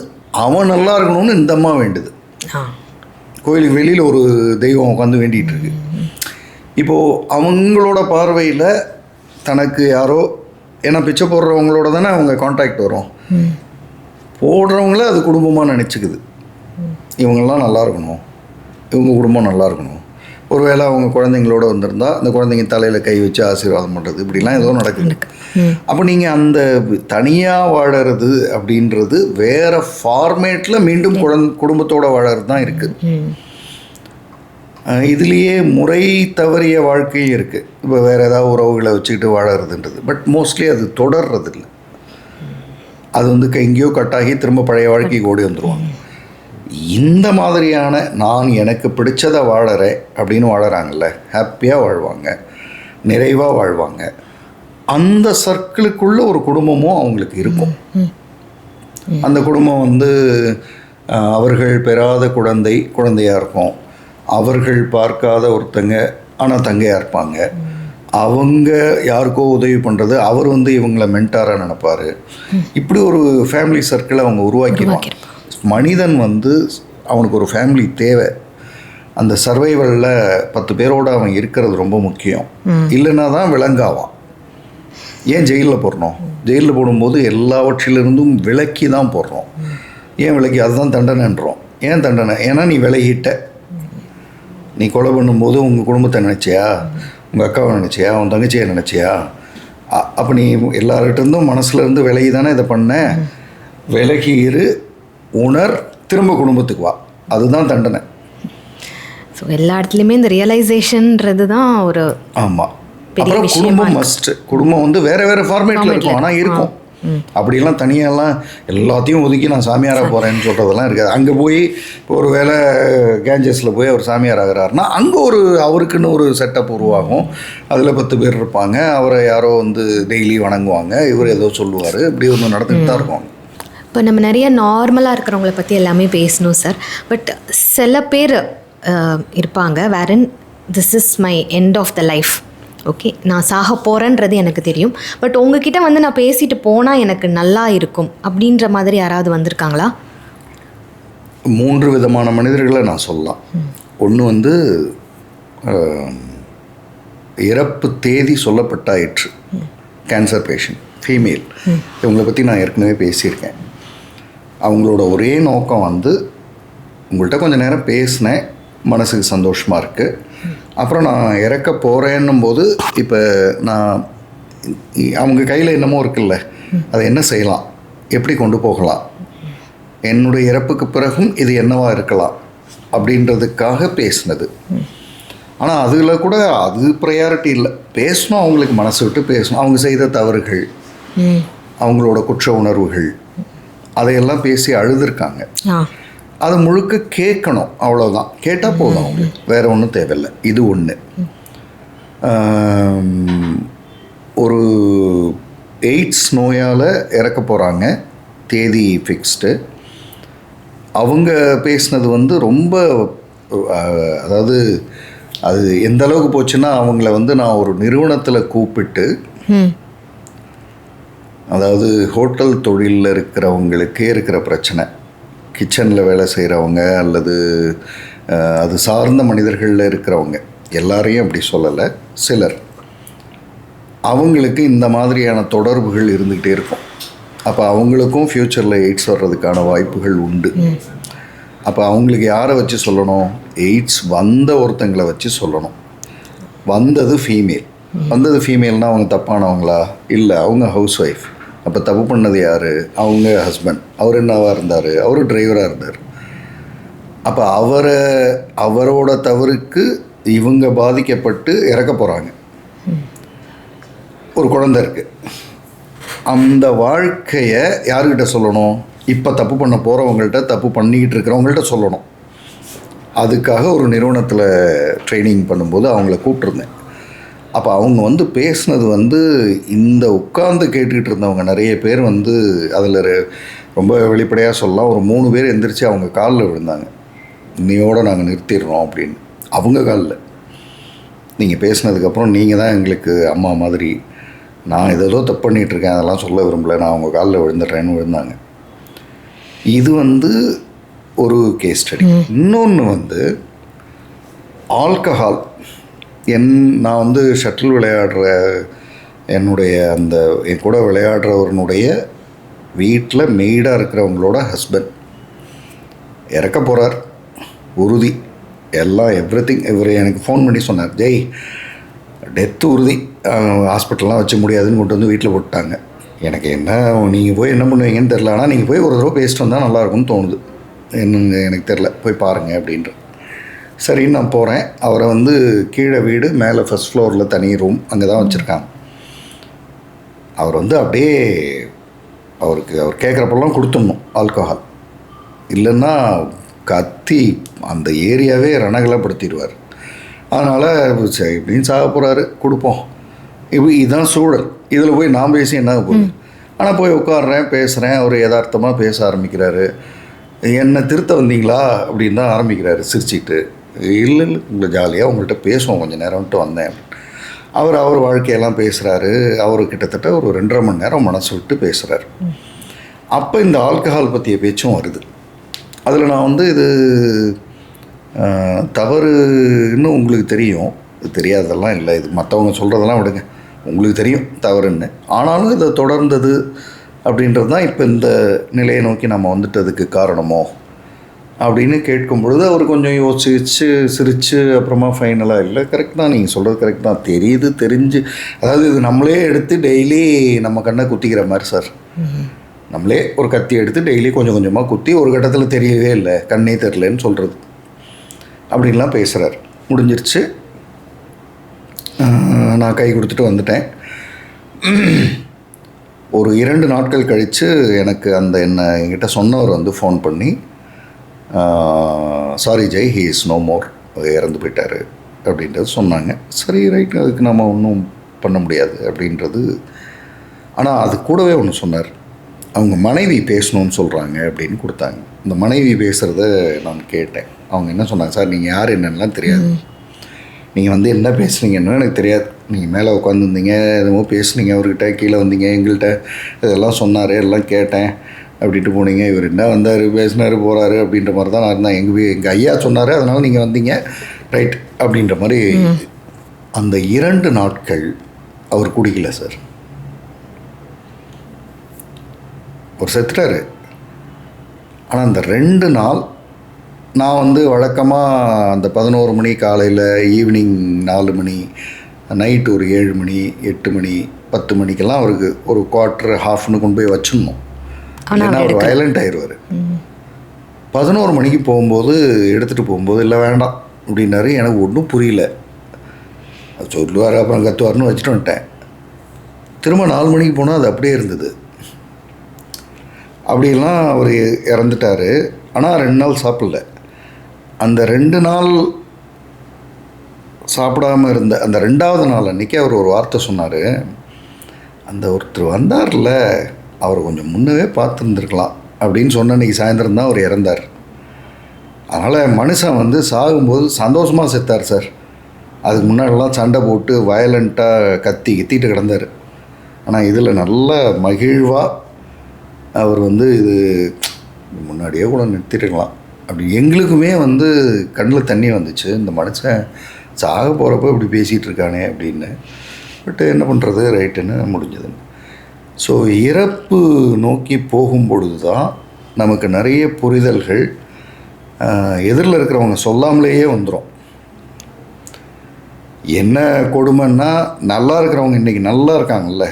அவன் நல்லா இருக்கணும்னு இந்த அம்மா வேண்டுது. கோயிலுக்கு வெளியில் ஒரு தெய்வம் உட்காந்து வேண்டிகிட்டு இருக்கு. இப்போது அவங்களோட பார்வையில் தனக்கு யாரோ, ஏன்னா பிச்சை போடுறவங்களோட தானே அவங்க கான்டாக்ட் வரும், போடுறவங்கள அது குடும்பமாக நினச்சிக்குது. இவங்கெல்லாம் நல்லா இருக்கணும், இவங்க குடும்பம் நல்லா இருக்கணும். ஒருவேளை அவங்க குழந்தைங்களோட வந்திருந்தா அந்த குழந்தைங்க தலையில் கை வச்சு ஆசீர்வாதம் பண்ணுறது, இப்படிலாம் ஏதோ நடக்குது. அப்போ நீங்கள் அந்த தனியாக வாழறது அப்படின்றது வேறு ஃபார்மேட்டில் மீண்டும் குடும்பத்தோடு வாழறது தான் இருக்குது. இதுலேயே முறை தவறிய வாழ்க்கையும் இருக்குது. இப்போ வேறு ஏதாவது உறவுகளை வச்சுக்கிட்டு வாழறதுன்றது, பட் மோஸ்ட்லி அது தொடர்றது இல்லை. அது வந்து எங்கேயோ கட்டாகி திரும்ப பழைய வாழ்க்கைக்கு ஓடி வந்துடுவாங்க. இந்த மாதிரியான நான் எனக்கு பிடிச்சதை வாழறேன் அப்படின்னு வாழறாங்கல்ல, ஹாப்பியாக வாழ்வாங்க, நிறைவாக வாழ்வாங்க. அந்த சர்க்கிளுக்குள்ளே ஒரு குடும்பமும் அவங்களுக்கு இருக்கும். அந்த குடும்பம் வந்து அவர்கள் பெறாத குழந்தையாக இருக்கும், அவர்கள் பார்க்காத ஒருத்தங்க ஆனால் தங்கையாக இருப்பாங்க, அவங்க யாருக்கோ உதவி பண்ணுறது, அவர் வந்து இவங்களை மென்டாராக நினைப்பார். இப்படி ஒரு ஃபேமிலி சர்க்கிளை அவங்க உருவாக்கிடுவாங்க. மனிதன் வந்து அவனுக்கு ஒரு ஃபேமிலி தேவை. அந்த சர்வைவலில் 10 பேரோடு அவன் இருக்கிறது ரொம்ப முக்கியம். இல்லைன்னா தான் விலங்காவான். ஏன் ஜெயிலில் போடுறோம்? ஜெயிலில் போடும்போது எல்லாவற்றிலிருந்தும் விலக்கி தான் போடுறோம். ஏன் விலக்கி? அதுதான் தண்டனைன்றோம். ஏன் தண்டனை? ஏன்னா நீ விலகிட்ட. நீ கொலை பண்ணும்போது உங்கள் குடும்பத்தை நினச்சியா, உங்கள் அக்காவை நினச்சியா, உன் தங்கச்சியை நினச்சியா? அப்போ நீ எல்லார்கிட்டருந்தும் மனசுலேருந்து விலகி தானே இதை பண்ண. விலகி இரு, உணர், திரும்ப குடும்பத்துக்கு வா, அதுதான் தண்டனை. ஸோ எல்லா இடத்துலையுமே இந்த ரியலைசேஷன்ன்றது தான் ஒரு ஆமாம். அப்புறம் குடும்பம் மஸ்ட். குடும்பம் வந்து வேறு வேறு ஃபார்மேட்டில் இருக்கும், ஆனால் இருக்கும். அப்படிலாம் தனியாலாம் எல்லாத்தையும் ஒதுக்கி நான் சாமியாராக போகிறேன்னு சொல்கிறதெல்லாம் இருக்காது. அங்கே போய் இப்போ ஒரு வேளை கேஞ்சஸில் போய் அவர் சாமியார் ஆகிறாருன்னா அங்கே அவருக்குன்னு ஒரு செட்டப் உருவாகும். அதில் 10 பேர் இருப்பாங்க, அவரை யாரோ வந்து டெய்லி வணங்குவாங்க, இவர் ஏதோ சொல்லுவார், இப்படி ஒன்று நடந்துகிட்டு தான் இருக்கும். இப்போ நம்ம நிறைய நார்மலாக இருக்கிறவங்கள பற்றி எல்லாமே பேசணும் சார். பட் சில பேர் இருப்பாங்க வேறன் this is my end of the life, okay நான் சாக போகிறேன்றது எனக்கு தெரியும், பட் உங்ககிட்ட வந்து நான் பேசிட்டு போனால் எனக்கு நல்லா இருக்கும் அப்படின்ற மாதிரி யாராவது வந்திருக்காங்களா? 3 விதமான மனிதர்களை நான் சொல்லலாம். ஒன்று வந்து இறப்பு தேதி சொல்லப்பட்டாயிற்று, கேன்சர் பேஷண்ட், ஃபீமேல். இவங்களை பற்றி நான் ஏற்கனவே பேசியிருக்கேன். அவங்களோட ஒரே நோக்கம் வந்து உங்கள்கிட்ட கொஞ்சம் நேரம் பேசினேன், மனசுக்கு சந்தோஷமாக இருக்குது, அப்புறம் நான் இறக்க போகிறேன்னும் போது இப்போ நான் அவங்க கையில் என்னமோ இருக்குல்ல, அதை என்ன செய்யலாம், எப்படி கொண்டு போகலாம், என்னுடைய இறப்புக்கு பிறகும் இது என்னவா இருக்கலாம் அப்படின்றதுக்காக பேசினது. ஆனால் அதில் கூட அது ப்ரையாரிட்டி இல்லை. பேசணும், அவங்களுக்கு மனசு விட்டு பேசணும். அவங்க செய்த தவறுகள், அவங்களோட குற்ற உணர்வுகள், அதையெல்லாம் பேசி அழுதுருக்காங்க. அது முழுக்க கேட்கணும், அவ்வளோதான். கேட்டால் போதும், அவங்களுக்கு வேறு ஒன்றும் தேவையில்லை. இது ஒன்று. ஒரு எய்ட்ஸ் நோயால் இறக்க போகிறாங்க, தேதி ஃபிக்ஸ்டு. அவங்க பேசினது வந்து ரொம்ப, அதாவது அது எந்த அளவுக்கு போச்சுன்னா, அவங்கள வந்து நான் ஒரு நிறுவனத்தில் கூப்பிட்டு, அதாவது ஹோட்டல் தொழிலில் இருக்கிறவங்களுக்கே இருக்கிற பிரச்சனை, கிச்சனில் வேலை செய்கிறவங்க அல்லது அது சார்ந்த மனிதர்களில் இருக்கிறவங்க எல்லாரையும் அப்படி சொல்லலை, சிலர் அவங்களுக்கு இந்த மாதிரியான தொடர்புகள் இருந்துக்கிட்டே இருக்கும். அப்போ அவங்களுக்கும் ஃப்யூச்சரில் எய்ட்ஸ் வர்றதுக்கான வாய்ப்புகள் உண்டு. அப்போ அவங்களுக்கு யாரை வச்சு சொல்லணும்? எய்ட்ஸ் வந்த ஒருத்தங்களை வச்சு சொல்லணும். வந்தது ஃபீமேல். வந்தது ஃபீமேல்னால் அவங்க தப்பானவங்களா? இல்லை, அவங்க ஹவுஸ் ஒய்ஃப். அப்போ தப்பு பண்ணது யார்? அவங்க ஹஸ்பண்ட். அவர் என்னவாக இருந்தார்? அவர் டிரைவராக இருந்தார். அப்போ அவரோட தவறுக்கு இவங்க பாதிக்கப்பட்டு இறக்க போகிறாங்க. ஒரு குழந்தை இருக்குது. அந்த வாழ்க்கையை யார்கிட்ட சொல்லணும்? இப்போ தப்பு பண்ண போகிறவங்கள்ட்ட, தப்பு பண்ணிக்கிட்டு இருக்கிறவங்கள்ட்ட சொல்லணும். அதுக்காக ஒரு நிறுவனத்தில் ட்ரைனிங் பண்ணும்போது அவங்கள கூப்பிட்ருந்தேன். அப்போ அவங்க வந்து பேசுனது வந்து, இந்த உட்கார்ந்து கேட்டுக்கிட்டு இருந்தவங்க நிறைய பேர் வந்து அதில் ரொம்ப வெளிப்படையாக சொல்லலாம், ஒரு 3 பேர் எந்திரிச்சு அவங்க காலில் விழுந்தாங்க. இன்னையோடு நாங்கள் நிறுத்திடுறோம் அப்படின்னு. அவங்க காலில், நீங்கள் பேசினதுக்கப்புறம் நீங்கள் தான் எங்களுக்கு அம்மா மாதிரி, நான் ஏதோ தப்பு பண்ணிகிட்ருக்கேன், அதெல்லாம் சொல்ல விரும்பலை, நான் அவங்க காலில் விழுந்துடுறேன்னு விழுந்தாங்க. இது வந்து ஒரு கேஸ் ஸ்டடி. இன்னொன்று வந்து ஆல்கஹால். நான் வந்து ஷட்டில் விளையாடுற என்னுடைய அந்த என் கூட விளையாடுறவனுடைய வீட்டில் மெய்டாக இருக்கிறவங்களோட ஹஸ்பண்ட் இறக்க போகிறார், உறுதி, எல்லாம் எவ்ரிதிங். இவர் எனக்கு ஃபோன் பண்ணி சொன்னார், ஜெய் டெத்து உறுதி, ஹாஸ்பிட்டல்லாம் வச்சு முடியாதுன்னு கொண்டு வந்து வீட்டில் போட்டாங்க. எனக்கு என்ன, நீங்கள் போய் என்ன பண்ணுவீங்கன்னு தெரில, ஆனால் நீங்கள் போய் ஒரு தடவை பேசிட்டு வந்தால் நல்லாயிருக்கும்னு தோணுது, என்னங்க எனக்கு தெரில, போய் பாருங்கள் அப்படின்ற. சரின்னு நான் போகிறேன். அவரை வந்து கீழே வீடு, மேலே ஃபஸ்ட் ஃப்ளோரில் தனி ரூம், அங்கே தான் வச்சுருக்காங்க. அவர் வந்து அப்படியே அவர் கேட்குறப்பெல்லாம் கொடுத்துடணும் ஆல்கஹால், இல்லைன்னா கத்தி அந்த ஏரியாவே ரணகலப்படுத்திடுவார். அதனால் சரி இப்படின்னு சாக போகிறாரு, கொடுப்போம். இதுதான் சூழல். இதில் போய் நான் பேசி என்ன போகுது? ஆனால் போய் உட்காடுறேன், பேசுகிறேன். அவர் யதார்த்தமாக பேச ஆரம்பிக்கிறாரு. என்னை திருத்த வந்தீங்களா அப்படின்னு தான் ஆரம்பிக்கிறாரு சிரிச்சிக்கிட்டு. இல்லை உங்களை ஜாலியாக உங்கள்கிட்ட பேசுவோம் கொஞ்சம் நேரம்ட்டு வந்தேன். அவர் வாழ்க்கையெல்லாம் பேசுகிறாரு. அவர் கிட்டத்தட்ட ஒரு 2.5 மணி நேரம் மனசு விட்டு பேசுகிறார். அப்போ இந்த ஆல்கஹால் பற்றிய பேச்சும் வருது. அதில் நான் வந்து இது தவறுன்னு உங்களுக்கு தெரியும், இது தெரியாததெல்லாம் இல்லை, இது மற்றவங்க சொல்கிறதெல்லாம் விடுங்க, உங்களுக்கு தெரியும் தவறுன்னு. ஆனாலும் இதை தொடர்ந்தது அப்படின்றது தான் இப்போ இந்த நிலையை நோக்கி நம்ம வந்துட்டதுக்கு காரணமோ அப்படின்னு கேட்கும் பொழுது அவர் கொஞ்சம் யோசிச்சு சிரித்து அப்புறமா ஃபைனலாக, இல்லை கரெக்ட் தான், நீங்கள் சொல்கிறது கரெக்ட் தான், தெரியுது, தெரிஞ்சு, அதாவது இது நம்மளே எடுத்து டெய்லி நம்ம கண்ணை குத்திக்கிற மாதிரி சார். நம்மளே ஒரு கத்தி எடுத்து டெய்லி கொஞ்சம் கொஞ்சமாக குத்தி ஒரு கட்டத்தில் தெரியவே இல்லை, கண்ணே தெரிலன்னு சொல்கிறது, அப்படின்லாம் பேசுகிறார். முடிஞ்சிருச்சு. நான் கை கொடுத்துட்டு வந்துட்டேன். ஒரு 2 நாட்கள் கழித்து எனக்கு அந்த என்கிட்ட சொன்னவர் வந்து ஃபோன் பண்ணி, sorry Jai, he is no more, இறந்து போயிட்டார் அப்படின்றது சொன்னாங்க. சரி ரைட், அதுக்கு நம்ம ஒன்றும் பண்ண முடியாது அப்படின்றது. ஆனால் அது கூடவே ஒன்று சொன்னார், அவங்க மனைவி பேசணும்னு சொல்கிறாங்க அப்படின்னு கொடுத்தாங்க. இந்த மனைவி பேசுகிறத நான் கேட்டேன். அவங்க என்ன சொன்னாங்க, சார் நீங்கள் யார் என்னென்னலாம் தெரியாது, நீங்கள் வந்து என்ன பேசுனீங்கன்னு எனக்கு தெரியாது, நீங்கள் மேலே உட்காந்துருந்தீங்க, எதுவும் பேசுனீங்க அவர்கிட்ட, கீழே வந்தீங்க எங்கள்கிட்ட, இதெல்லாம் சொன்னார், எல்லாம் கேட்டேன் அப்படின்ட்டு போனீங்க, இவர் என்ன வந்தார் பேசினார் போகிறாரு அப்படின்ற மாதிரி தான் நான் இருந்தேன். எங்கள் ஐயா சொன்னார், அதனால் நீங்கள் வந்தீங்க, ரைட் அப்படின்ற மாதிரி. அந்த 2 நாட்கள் அவர் குடிக்கல சார். அவர் செத்துட்டார். ஆனால் அந்த 2 நாள் நான் வந்து வழக்கமாக அந்த 11 மணி காலையில், ஈவினிங் 4 மணி, நைட்டு ஒரு 7 மணி 8 மணி 10 மணிக்கெல்லாம் அவருக்கு ஒரு குவார்ட்டர் ஹாஃப்னு கொண்டு போய் வச்சிடணும், இல்லைன்னா அவர் வயலண்ட் ஆயிடுவார். 11 மணிக்கு போகும்போது எடுத்துகிட்டு போகும்போது இல்லை வேண்டாம் அப்படின்னாரு. எனக்கு ஒன்றும் புரியல. சொல்லுவார் அப்புறம் கத்துவார்னு வச்சுட்டு வந்துட்டேன். திரும்ப 4 மணிக்கு போனால் அது அப்படியே இருந்தது. அப்படியெல்லாம் அவர் இறந்துட்டார். ஆனால் 2 நாள் சாப்பிடல. அந்த 2 நாள் சாப்பிடாமல் இருந்த அந்த 2வது நாள் அன்றைக்கி அவர் ஒரு வார்த்தை சொன்னார். அந்த ஒருத்தர் வந்தார்ல, அவரை கொஞ்சம் முன்னவே பார்த்துருந்துருக்கலாம் அப்படின்னு சொன்ன அன்றைக்கி சாயந்தரம் தான் அவர் இறந்தார். அதனால் மனுஷன் வந்து சாகும்போது சந்தோஷமாக செத்தார் சார். அதுக்கு முன்னாடிலாம் சண்டை போட்டு வயலண்ட்டாக கத்திட்டு கிடந்தார். ஆனால் இதில் நல்ல மகிழ்வாக அவர் வந்து இது முன்னாடியே கூட நிறுத்திட்டுக்கலாம் அப்படி. எங்களுக்குமே வந்து கண்ணில் தண்ணி வந்துச்சு, இந்த மனுஷன் சாக போகிறப்ப இப்படி பேசிகிட்டு இருக்கானே அப்படின்னு. பட் என்ன பண்ணுறது, ரைட்டுன்னு முடிஞ்சதுன்னு. ஸோ இறப்பு நோக்கி போகும்பொழுது தான் நமக்கு நிறைய புரிதல்கள் எதிரில் இருக்கிறவங்க சொல்லாமலேயே வந்துடும். என்ன கொடுமைன்னா, நல்லா இருக்கிறவங்க இன்றைக்கி நல்லா இருக்காங்கல்ல,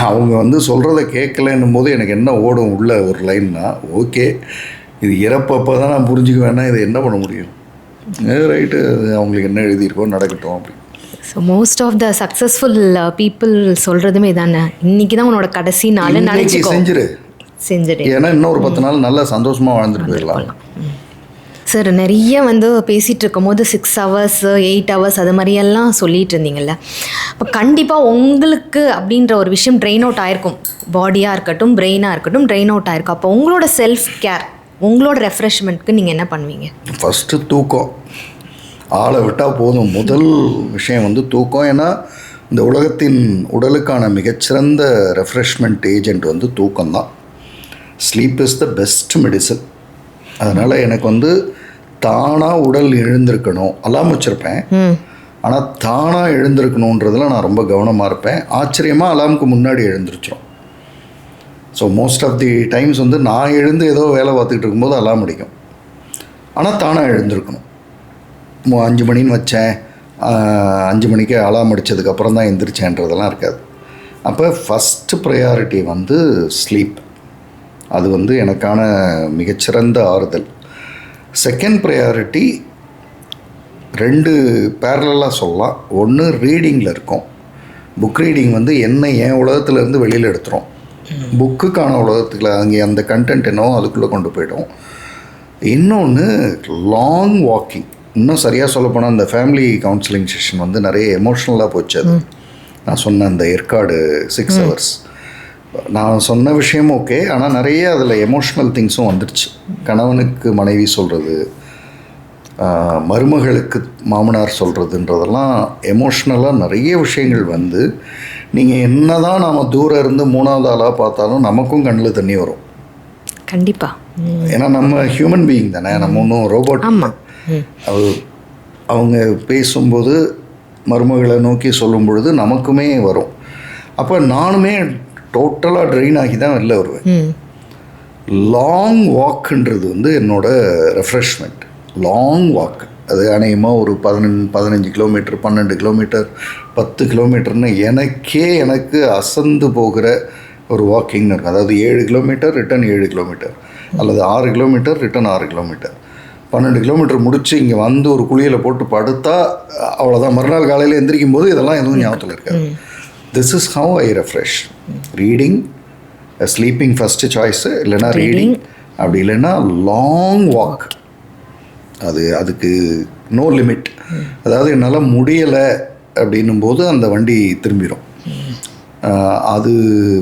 அவங்க வந்து சொல்கிறத கேட்கலன்னும் போது எனக்கு என்ன ஓடும் உள்ள ஒரு லைன்னா, ஓகே இது இறப்பப்போ தான் நான் புரிஞ்சுக்குவேன்னா இதை என்ன பண்ண முடியும், ரைட்டு அவங்களுக்கு என்ன எழுதியிருக்கோ நடக்கட்டும் அப்படி. So most of the successful people சொல்கிறதுமே தானே, இன்றைக்கி தான் உன்னோட கடைசி நாள் நினச்சிக்கோ, செஞ்சுடு, ஏன்னா இன்னும் ஒரு 10 நாள் நல்லா சந்தோஷமாக வாழ்ந்துட்டு போயிடலாம். சார் நிறைய வந்து பேசிகிட்டு இருக்கும்போது 6 hours 8 hours அது மாதிரியெல்லாம் சொல்லிகிட்டு இருந்தீங்கல்ல. இப்போ கண்டிப்பாக உங்களுக்கு அப்படின்ற ஒரு விஷயம் ட்ரெயின் அவுட் ஆகிருக்கும், பாடியாக இருக்கட்டும் பிரெயினாக இருக்கட்டும் ட்ரெயின் அவுட் ஆகிருக்கும். அப்போ உங்களோட செல்ஃப் கேர், உங்களோட ரெஃப்ரெஷ்மெண்ட்க்கு நீங்கள் என்ன பண்ணுவீங்க? ஃபஸ்ட்டு தூக்கம். ஆளை விட்டால் போதும். முதல் விஷயம் வந்து தூக்கம். ஏன்னா இந்த உலகத்தின் உடலுக்கான மிகச்சிறந்த ரெஃப்ரெஷ்மெண்ட் ஏஜெண்ட் வந்து தூக்கம்தான். Sleep is the best medicine. அதனால் எனக்கு வந்து தானாக உடல் எழுந்திருக்கணும், அலாம் வச்சுருப்பேன், ஆனால் தானாக எழுந்திருக்கணுன்றதில் நான் ரொம்ப கவனமாக இருப்பேன். ஆச்சரியமாக அலாமுக்கு முன்னாடி எழுந்திருச்சிடும். So most of the times வந்து நான் எழுந்து ஏதோ வேலை பார்த்துக்கிட்டு இருக்கும்போது அலாம் அடிக்கும், ஆனால் தானாக எழுந்திருக்கணும். 5 மணின்னு வச்சேன், 5 மணிக்கு அலாம் அடித்ததுக்கப்புறம் தான் எந்திரிச்சேன்றதெல்லாம் இருக்காது. அப்போ ஃபஸ்ட்டு ப்ரையாரிட்டி வந்து ஸ்லீப். அது வந்து எனக்கான மிகச்சிறந்த ஆறுதல். செகண்ட் ப்ரையாரிட்டி 2 பேரலாக சொல்லலாம். ஒன்று ரீடிங்கில் இருக்கும். புக் ரீடிங் வந்து என்னை என் உலகத்துலேருந்து வெளியில் எடுத்துரும், புக்குக்கான உலகத்தில் அங்கே அந்த கண்டென்ட் என்னவோ அதுக்குள்ளே கொண்டு போய்டும். இன்னொன்று லாங் வாக்கிங். இன்னும் சரியாக சொல்லப்போனால் அந்த ஃபேமிலி கவுன்சிலிங் செஷன் வந்து நிறைய எமோஷ்னலாக போச்சு. அது நான் சொன்ன அந்த ஏற்காடு 6 hours நான் சொன்ன விஷயம் ஓகே, ஆனால் நிறைய அதில் எமோஷ்னல் திங்ஸும் வந்துடுச்சு. கணவனுக்கு மனைவி சொல்கிறது, மருமகளுக்கு மாமனார் சொல்கிறதுன்றதெல்லாம் எமோஷ்னலாக நிறைய விஷயங்கள் வந்து நீங்கள் என்ன தான் நாம் தூரம் இருந்து 3வது ஆளாக பார்த்தாலும் நமக்கும் கண்ணில் தண்ணி வரும். கண்டிப்பாக. ஏன்னா நம்ம ஹியூமன் பீயிங் தானே, நம்ம ஒன்றும் ரோபோட். அவங்க பேசும்போது மருமகளை நோக்கி சொல்லும் பொழுது நமக்குமே வரும். அப்போ நானுமே டோட்டலாக ட்ரெயின் ஆகி தான் வெளில வருவேன். லாங் வாக்குன்றது வந்து என்னோடய ரெஃப்ரெஷ்மெண்ட். லாங் வாக் அது அநேகமாக ஒரு 15 கிலோமீட்டர் 12 கிலோமீட்டர் 10 கிலோமீட்டர்னு எனக்கு அசந்து போகிற ஒரு வாக்கிங்னு இருக்கும். அதாவது 7 கிலோமீட்டர் ரிட்டன் 7 கிலோமீட்டர், அல்லது 6 கிலோமீட்டர் ரிட்டன் 6 கிலோமீட்டர். 12 கிலோமீட்டர் முடித்து இங்கே வந்து ஒரு குளியலை போட்டு படுத்தா அவ்வளோதான். மறுநாள் காலையில் எந்திரிக்கும் போது இதெல்லாம் எதுவும் ஞாபகத்தில் இருக்காது. This is how I refresh. Reading, sleeping first choice, இல்லைன்னா ரீடிங், அப்படி இல்லைன்னா லாங் வாக். அதுக்கு நோ லிமிட். அதாவது என்னால் முடியலை அப்படின்னும் போது அந்த வண்டி திரும்பிடும். அது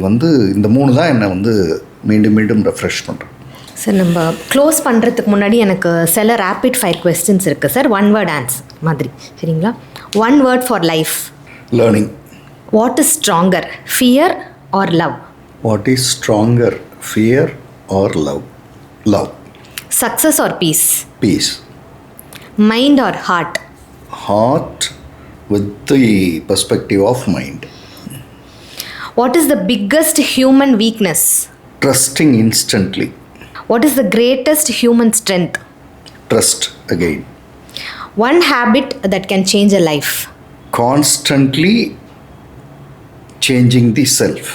வந்து இந்த 3 தான் என்னை வந்து மீண்டும் மீண்டும் ரெஃப்ரெஷ் பண்ணுறேன். சார் நம்ம க்ளோஸ் பண்ணுறதுக்கு முன்னாடி எனக்கு சில ரேபிட் ஃபயர் கொஸ்டின்ஸ் இருக்குது சார். 1 word ஆன்சர் மாதிரி, சரிங்களா? 1 word for life. Learning. What is stronger, fear or love? What is stronger, fear or love? Love. Success or peace? Peace. Mind or heart? Heart with the perspective of mind. What is the biggest human weakness? Trusting instantly. What is the greatest human strength? Trust again. One habit that can change a life. Constantly changing the self.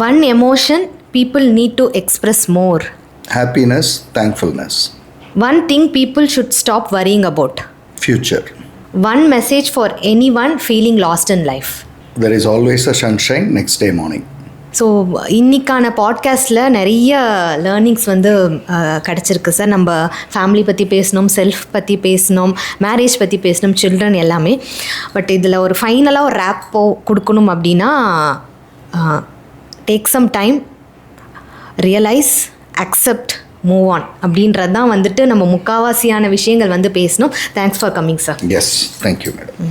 One emotion people need to express more. Happiness, thankfulness. One thing people should stop worrying about. Future. One message for anyone feeling lost in life. There is always a sunshine next day morning. So இன்றைக்கான பாட்காஸ்ட்டில் நிறைய learnings வந்து கிடச்சிருக்கு sir. நம்ம family பற்றி பேசணும், self பற்றி பேசணும், மேரேஜ் பற்றி பேசணும், சில்ட்ரன் எல்லாமே. பட் இதில் ஒரு ஃபைனலாக ஒரு ரேப்போ கொடுக்கணும் அப்படின்னா, take some time, realise, accept, move on அப்படின்றது தான் வந்துட்டு நம்ம முக்காவாசியான விஷயங்கள் வந்து பேசணும். Thanks for coming sir. Yes, thank you madam.